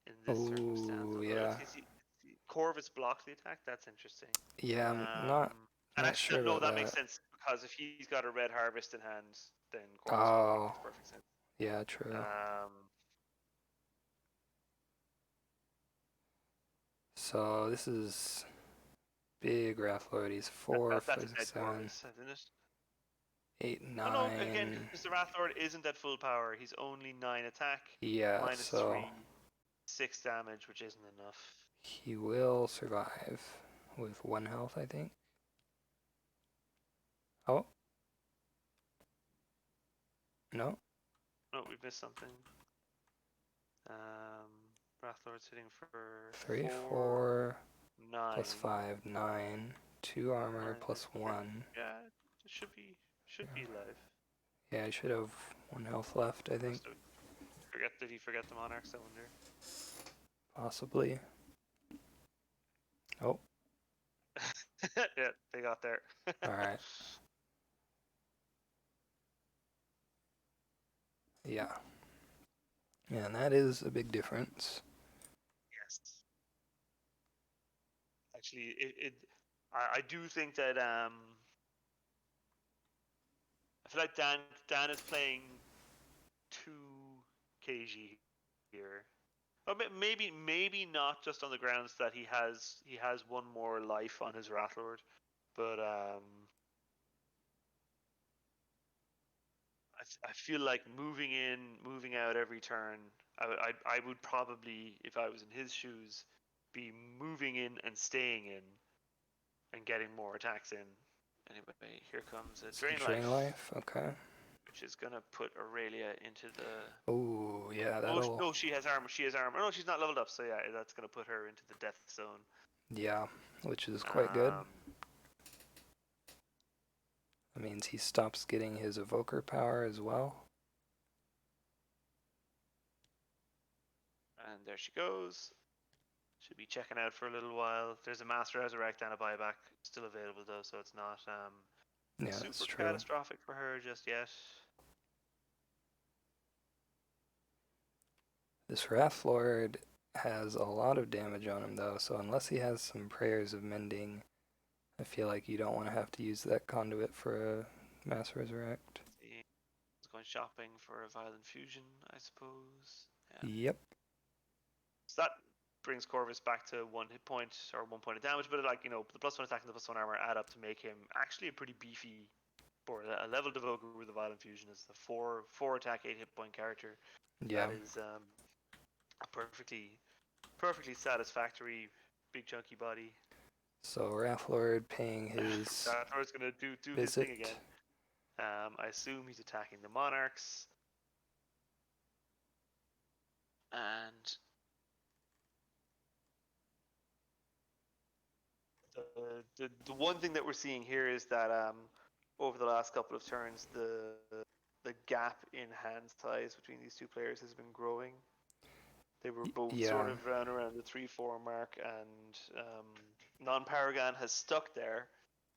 in this circumstance. Oh, Although yeah. Corvus blocks the attack, that's interesting. Yeah, I'm And not actually, sure no, about that makes that. sense because if he's got a red harvest in hand, then Corvus block Oh, makes perfect sense. yeah, true. Um, So this is big Wrath Lord. He's 4, that's 5, a 6, dead 7, Corvus, isn't it? 8, Oh no, again, 9. because the Wrath Lord isn't at full power. He's only 9 attack, Yeah, minus so 3, 6 damage, which isn't enough. he will survive with 1 health, I think. Oh, no. Oh, we missed something. Wrath Lord's hitting for 3, 4, 4, 9. plus 5, 9. 2 armor, plus 1. Yeah, it should be live. Yeah, I should have 1 health left, I think. Did he forget the monarchs? I wonder. Possibly. Oh, Yeah, they got there. alright. Yeah. Yeah, and that is a big difference. Yes. Actually, I do think that I feel like Dan is playing too cagey here. Or maybe not just on the grounds that he has 1 more life on his Wrathlord, but I feel like moving in, moving out every turn. I would probably, if I was in his shoes, be moving in and staying in and getting more attacks in. Anyway, here comes a So Drain drain Life, life, okay. which is gonna put Aurelia into the. Oh, yeah, Oh that'll. no, she has armor. She has armor. No, she's not leveled up. So yeah, that's gonna put her into the death zone. Yeah, which is quite good. Um, That means he stops getting his evoker power as well. And there she goes. Should be checking out for a little while. There's a Master Resurrect and a buyback still available though, so it's not Yeah, that's super true. catastrophic for her just yet. This Wrathlord has a lot of damage on him though, so unless he has some prayers of mending, I feel like you don't want to have to use that conduit for a mass resurrect. See, it's going shopping for a Violent Fusion, I suppose. Yeah. Yep. So that brings Corvus back to 1 hit point or 1 point of damage, but like the +1 attack and the +1 armor add up to make him actually a pretty beefy board. A level evoker with a Violent Fusion is the four attack 8 hit point character. Yeah. That is a perfectly satisfactory big chunky body. So Wrathlord paying his Rathlord's gonna do his thing visit. again. I assume he's attacking the monarchs, and the one thing that we're seeing here is that over the last couple of turns, the gap in hand size between these two players has been growing. They were both sort Yeah. of around the 3-4 mark, and non-paragon has stuck there,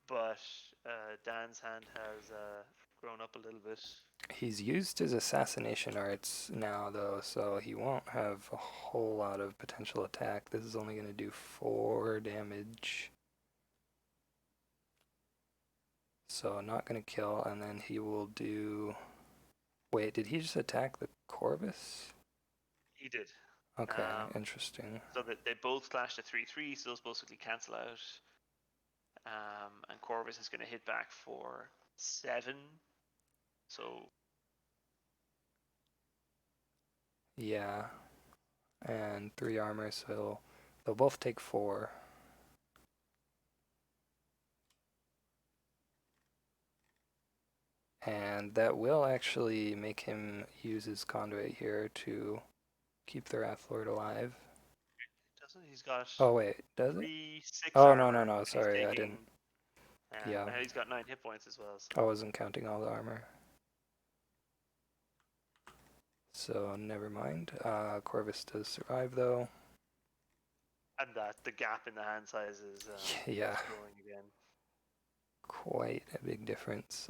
but Dan's hand has grown up a little bit. He's used his assassination arts now though, so he won't have a whole lot of potential attack. This is only going to do 4 damage. So not going to kill, and then he will do... Wait, did he just attack the Corvus? He did. Okay, interesting. So that they both clashed at 3-3, so those basically cancel out. And Corvus is going to hit back for 7. So Yeah, and 3 armor, so they'll both take 4. And that will actually make him use his conduit here to keep the Wrathlord alive. doesn't he's got Oh wait, does it? 3-6 Oh no, armor, no, no, and he's sorry, I taking. didn't. Yeah, And he's got 9 hit points as well. So. I wasn't counting all the armor. So never mind. Corvus does survive though. And that the gap in the hand size is Yeah, growing again. quite a big difference.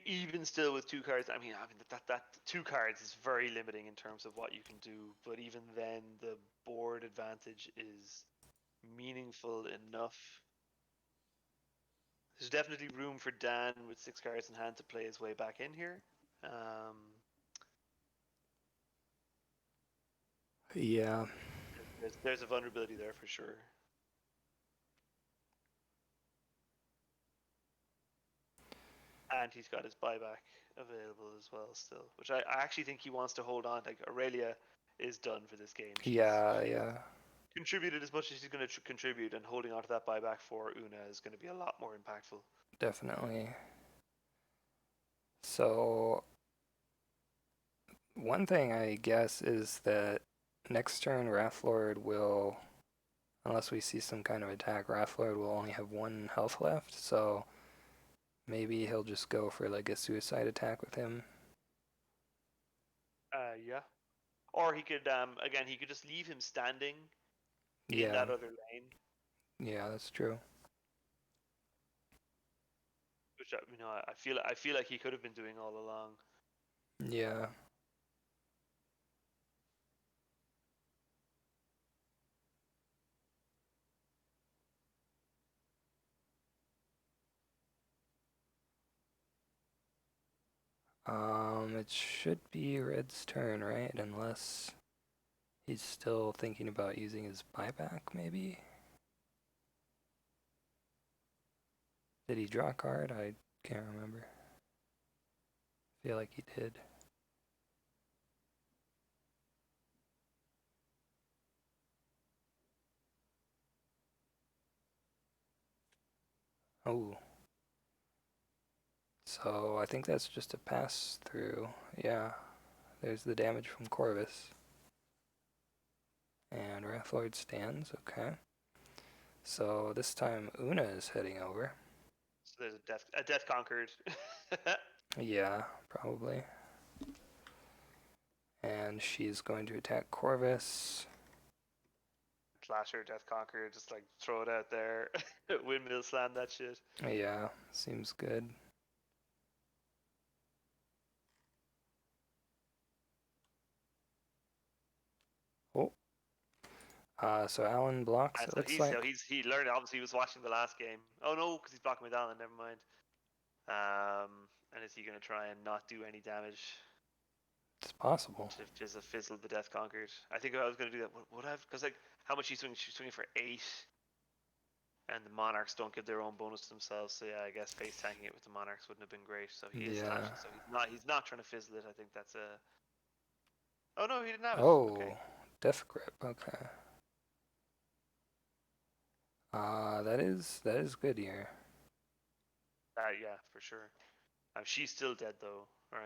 Even still with 2 cards, I mean that 2 cards is very limiting in terms of what you can do. But even then, the board advantage is meaningful enough. There's definitely room for Dan with 6 cards in hand to play his way back in here. Yeah. There's a vulnerability there for sure. And he's got his buyback available as well still, which I actually think he wants to hold on. Like Aurelia is done for this game. She's Yeah. contributed as much as she's going to contribute, and holding on to that buyback for Una is going to be a lot more impactful. Definitely. So one thing I guess is that next turn Wrathlord will, unless we see some kind of attack, Wrathlord will only have 1 health left, so maybe he'll just go for like a suicide attack with him. Yeah. Or he could again he could just leave him standing in Yeah, that other lane, yeah, that's true. which I feel like he could have been doing all along. Yeah. It should be Red's turn, right? Unless he's still thinking about using his buyback, maybe? Did he draw a card? I can't remember. Feel like he did. Oh. So I think that's just a pass through. Yeah. There's the damage from Corvus. And Wrathlord stands, okay. So this time Una is heading over. So there's a death conquered. Yeah, probably. And she's going to attack Corvus. Slasher, death conquered, just like throw it out there. Windmill slam that shit. Yeah, seems good. Oh. So Alan blocks, it So looks like. he learned. Obviously, he was watching the last game. Oh no, because he's blocking with Alan. Never mind. And is he gonna try and not do any damage? It's possible. Just a fizzle the death conquered. I think if I was gonna do that, would I've? Because like, how much she's swinging? She's swinging for 8, and the monarchs don't give their own bonus to themselves. So yeah, I guess face tanking it with the monarchs wouldn't have been great. So he is Yeah. slashing. So he's not trying to fizzle it. I think that's a. Oh no, he didn't have it. Okay. Oh, Death Grip, okay. That is good here. Yeah, for sure. She's still dead though, right?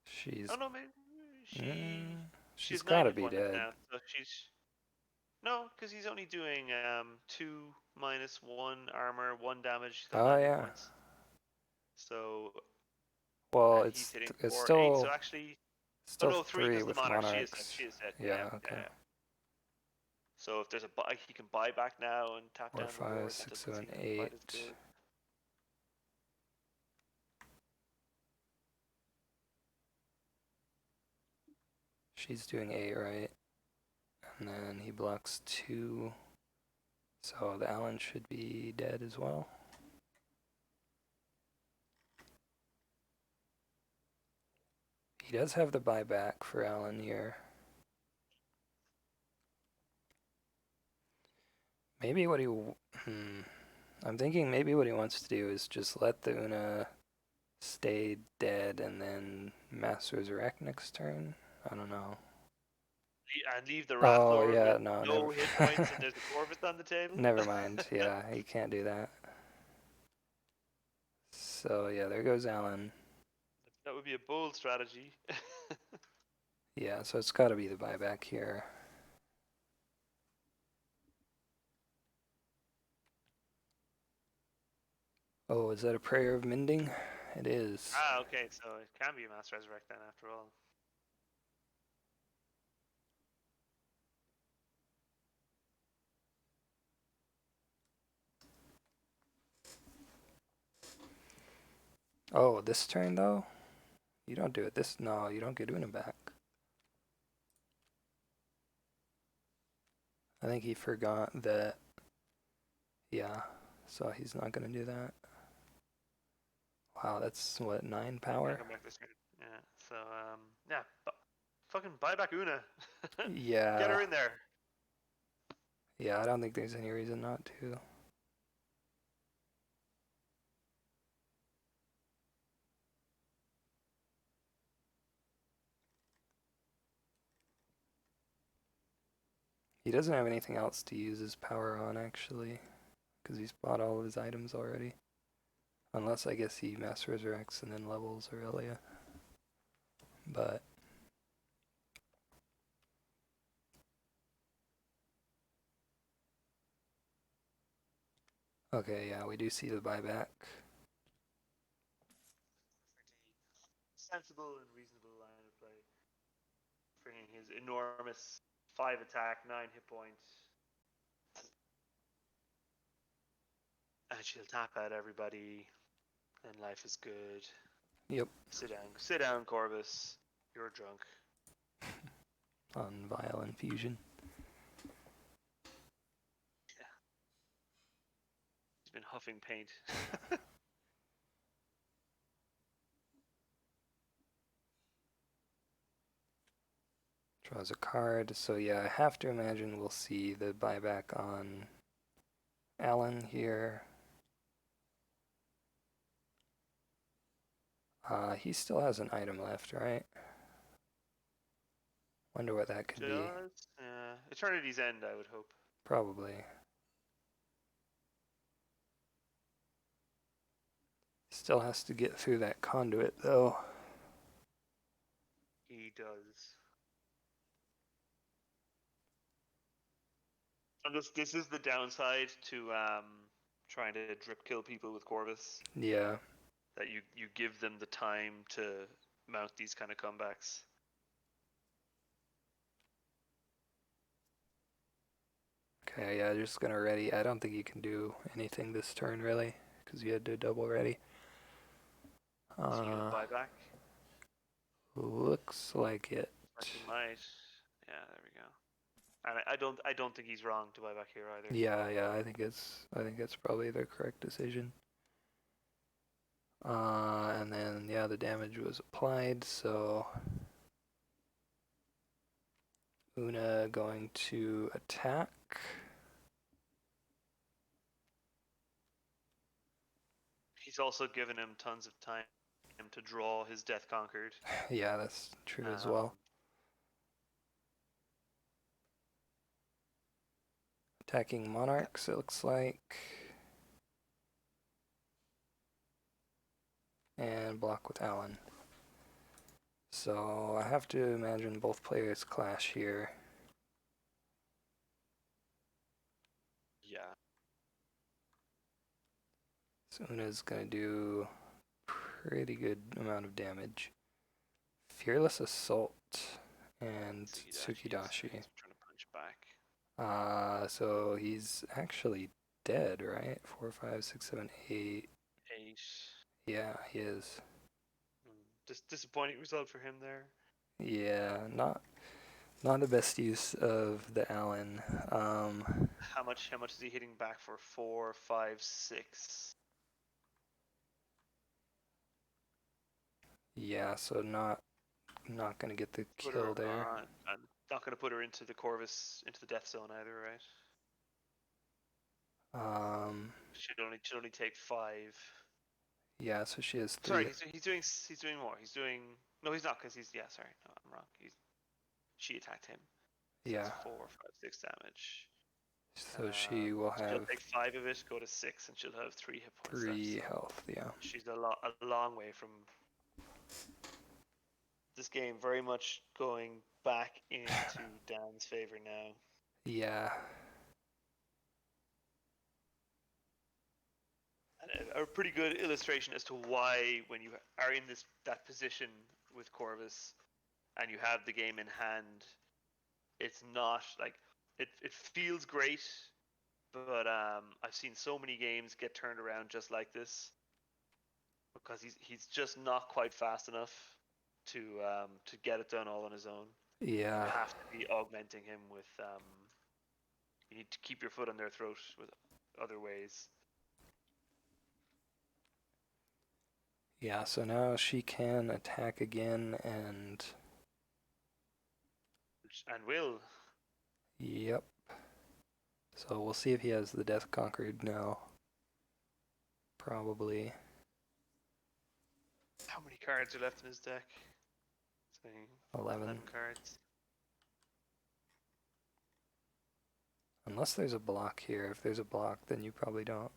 She's Oh no, maybe mm, she's she's 9 gotta hit be points dead. now. So she's no, because he's only doing 2 - 1 armor, 1 damage. She's got Oh 9 hit yeah. points. So Well, and he's hitting it's for 8. So still actually, oh still no, 3 3 because the with monarch. She is dead. monarchs. She is dead. Yeah, Yeah, okay. yeah. So if there's a buy, he can buy back now and tap 4, down the 5, board. That 6, doesn't 7, seem quite as 8. good. She's doing 8, right? And then he blocks 2. So the Allen should be dead as well. He does have the buyback for Allen here. Maybe what he... I'm thinking maybe what he wants to do is just let the Una stay dead and then Mass Resurrect next turn. I don't know. And leave the Oh Wrathlord yeah, with no, no never. hit points, and there's a Corvus on the table. Never mind. Yeah, he can't do that. So yeah, there goes Allen. That would be a bold strategy. Yeah, so it's got to be the buyback here. Oh, is that a prayer of mending? It is. Okay, so it can be a Mass Resurrect then, after all. Oh, this turn though? You don't do it this... No, you don't get Una back. I think he forgot that... Yeah, so he's not going to do that. Wow, that's what, 9 power? Come back this turn. Yeah. So yeah, fucking buy back Una. Get Yeah. her in there. Yeah, I don't think there's any reason not to. He doesn't have anything else to use his power on, actually, because he's bought all of his items already. Unless, I guess, he Mass Resurrects and then levels Aurelia. But... Okay, yeah, we do see the buyback. Sensible and reasonable line of play. Bringing his enormous 5 attack, 9 hit points. And she'll tap out everybody, and life is good. Yep. Sit down, Corvus. You're drunk. On Vile Infusion. Yeah. He's been huffing paint. Draws a card. So yeah, I have to imagine we'll see the buyback on Alan here. He still has an item left, right? Wonder what that could be. Eternity's End, I would hope. Probably. Still has to get through that conduit, though. He does. And this is the downside to trying to drip kill people with Corvus. Yeah. That you give them the time to mount these kind of comebacks. Okay, yeah, just gonna ready. I don't think you can do anything this turn really, because you had to double ready. Is he gonna Uh, buy back? looks like it. Like he might. Yeah, there we go. And I don't think he's wrong to buy back here either. Yeah, yeah, I think it's probably the correct decision. And then yeah, the damage was applied, so Una going to attack. He's also given him tons of time to draw his Death Conquered. Yeah, that's true as Um, well. Attacking monarchs, it looks like. And block with Alan. So I have to imagine both players clash here. yeah. So Una's gonna do pretty good amount of damage. Fearless Assault and Tsukidashi. He's trying to punch back. So he's actually dead, right? 4, 5, 6, 7, 8. 8. Yeah, he is. Just disappointing result for him there. Yeah, not the best use of the Allen. How much is he hitting back for? 4, 5, 6. Yeah, so not gonna get the Put kill her there. on. I'm not gonna put her into the Corvus, into the death zone either, right? Um, She'd only take 5. yeah, so she has Sorry, 3. he's doing more. He's doing no, he's not because he's sorry, no, I'm wrong. She attacked him, so Yeah, that's 4, 5, 6 damage. so she will She'll have take 5 of it, go to 6, and she'll have 3 hit points left. 3 So health. Yeah. she's a long way from this game. Very much going back into Dan's favor now. Yeah. A pretty good illustration as to why, when you are in that position with Corvus and you have the game in hand, it's not like it feels great, but I've seen so many games get turned around just like this because he's just not quite fast enough to get it done all on his own. You Yeah. have to be augmenting him with you need to keep your foot on their throat with other ways. Yeah, so now she can attack again and And will. yep. So we'll see if he has the Death Conquered now. Probably. How many cards are left in his deck? Say 11. cards. Unless there's a block here. If there's a block, then you probably don't.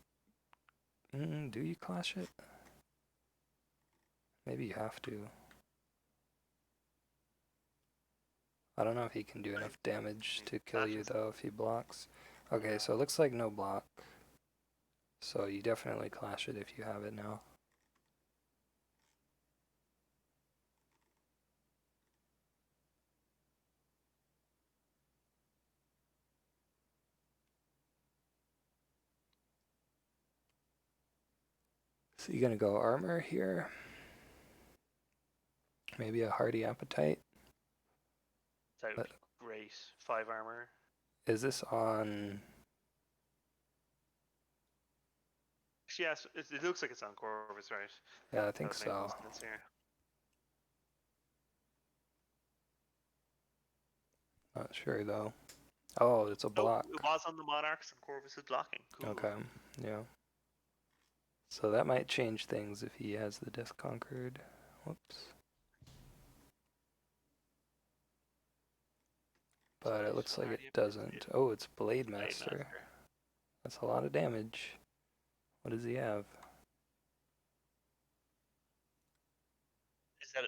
Do you clash it? Maybe you have to. I don't know if he can do enough damage to kill you though if he blocks. Okay, so it looks like no block. So you definitely clash it if you have it now. So you're gonna go armor here. Maybe a hardy appetite. That would be great. 5 armor. Is this on? Yes, it looks like it's on Corvus, right? Yeah, I think That would make so. most sense here. Not sure though. Oh, it's a block. Nope, it was on the Monarchs and Corvus is blocking. Cool. Okay, yeah. So that might change things if he has the Death Conquered. Whoops. But it looks like it doesn't. Oh, it's Blade Master. That's a lot of damage. What does he have?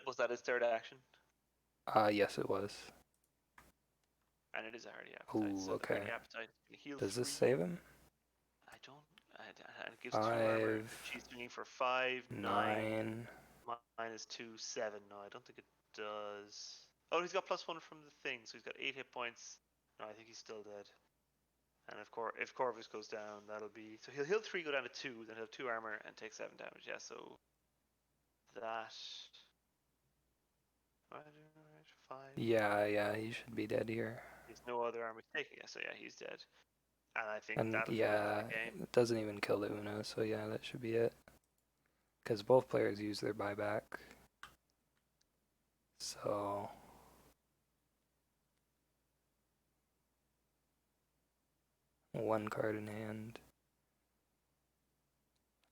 Was that his third action? Yes, it was. and it is a hardy appetite. Ooh, So the okay. hardy appetite can heal Does this 3. save him? I don't. And it gives 2 armor. 5, She's swinging for 5, 9. 9. Minus 2, 7. No, I don't think it does. Oh, he's got +1 from the thing, so he's got 8 hit points. No, I think he's still dead. And if Corvus goes down, that'll be so he'll heal 3, go down to 2, then he'll have 2 armor and take 7 damage. Yeah, so that 5. Yeah, he should be dead here. There's no other armor taking it, so yeah, he's dead. And I think And that'll finish yeah, the game. it doesn't even kill the Una, so yeah, that should be it. Because both players use their buyback. So... one card in hand.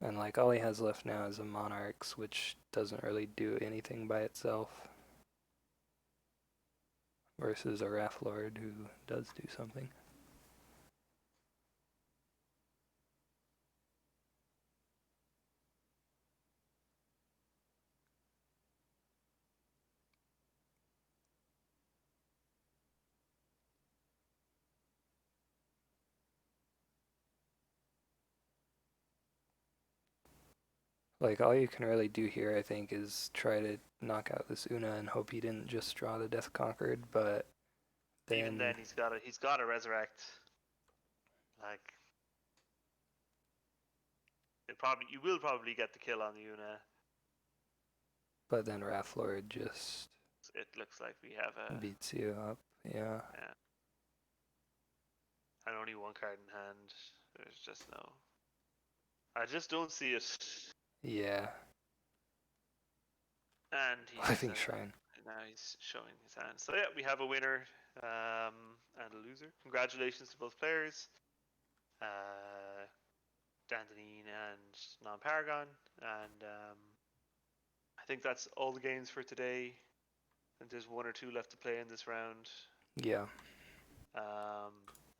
And like all he has left now is a Monarchs, which doesn't really do anything by itself. Versus a Wrath Lord who does do something. Like all you can really do here, I think, is try to knock out this Una and hope he didn't just draw the Death Conquered, but then... Even then, he's got to resurrect. Like, you will probably get the kill on the Una. But then Wrath Lord just... it looks like we have a... beats you up, yeah. Yeah. And only 1 card in hand. There's just no... I just don't see it. Yeah. And he's... Living Shrine. now he's showing his hand. So yeah, we have a winner and a loser. Congratulations to both players. Dandenine and non-paragon. And I think that's all the games for today. And there's 1 or 2 left to play in this round. Yeah. And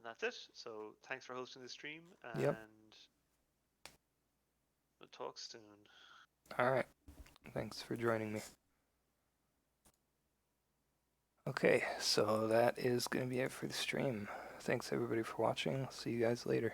that's it. So thanks for hosting the stream, and Yep. we'll talk soon. Alright. Thanks for joining me. Okay, so that is going to be it for the stream. Thanks everybody for watching. I'll see you guys later.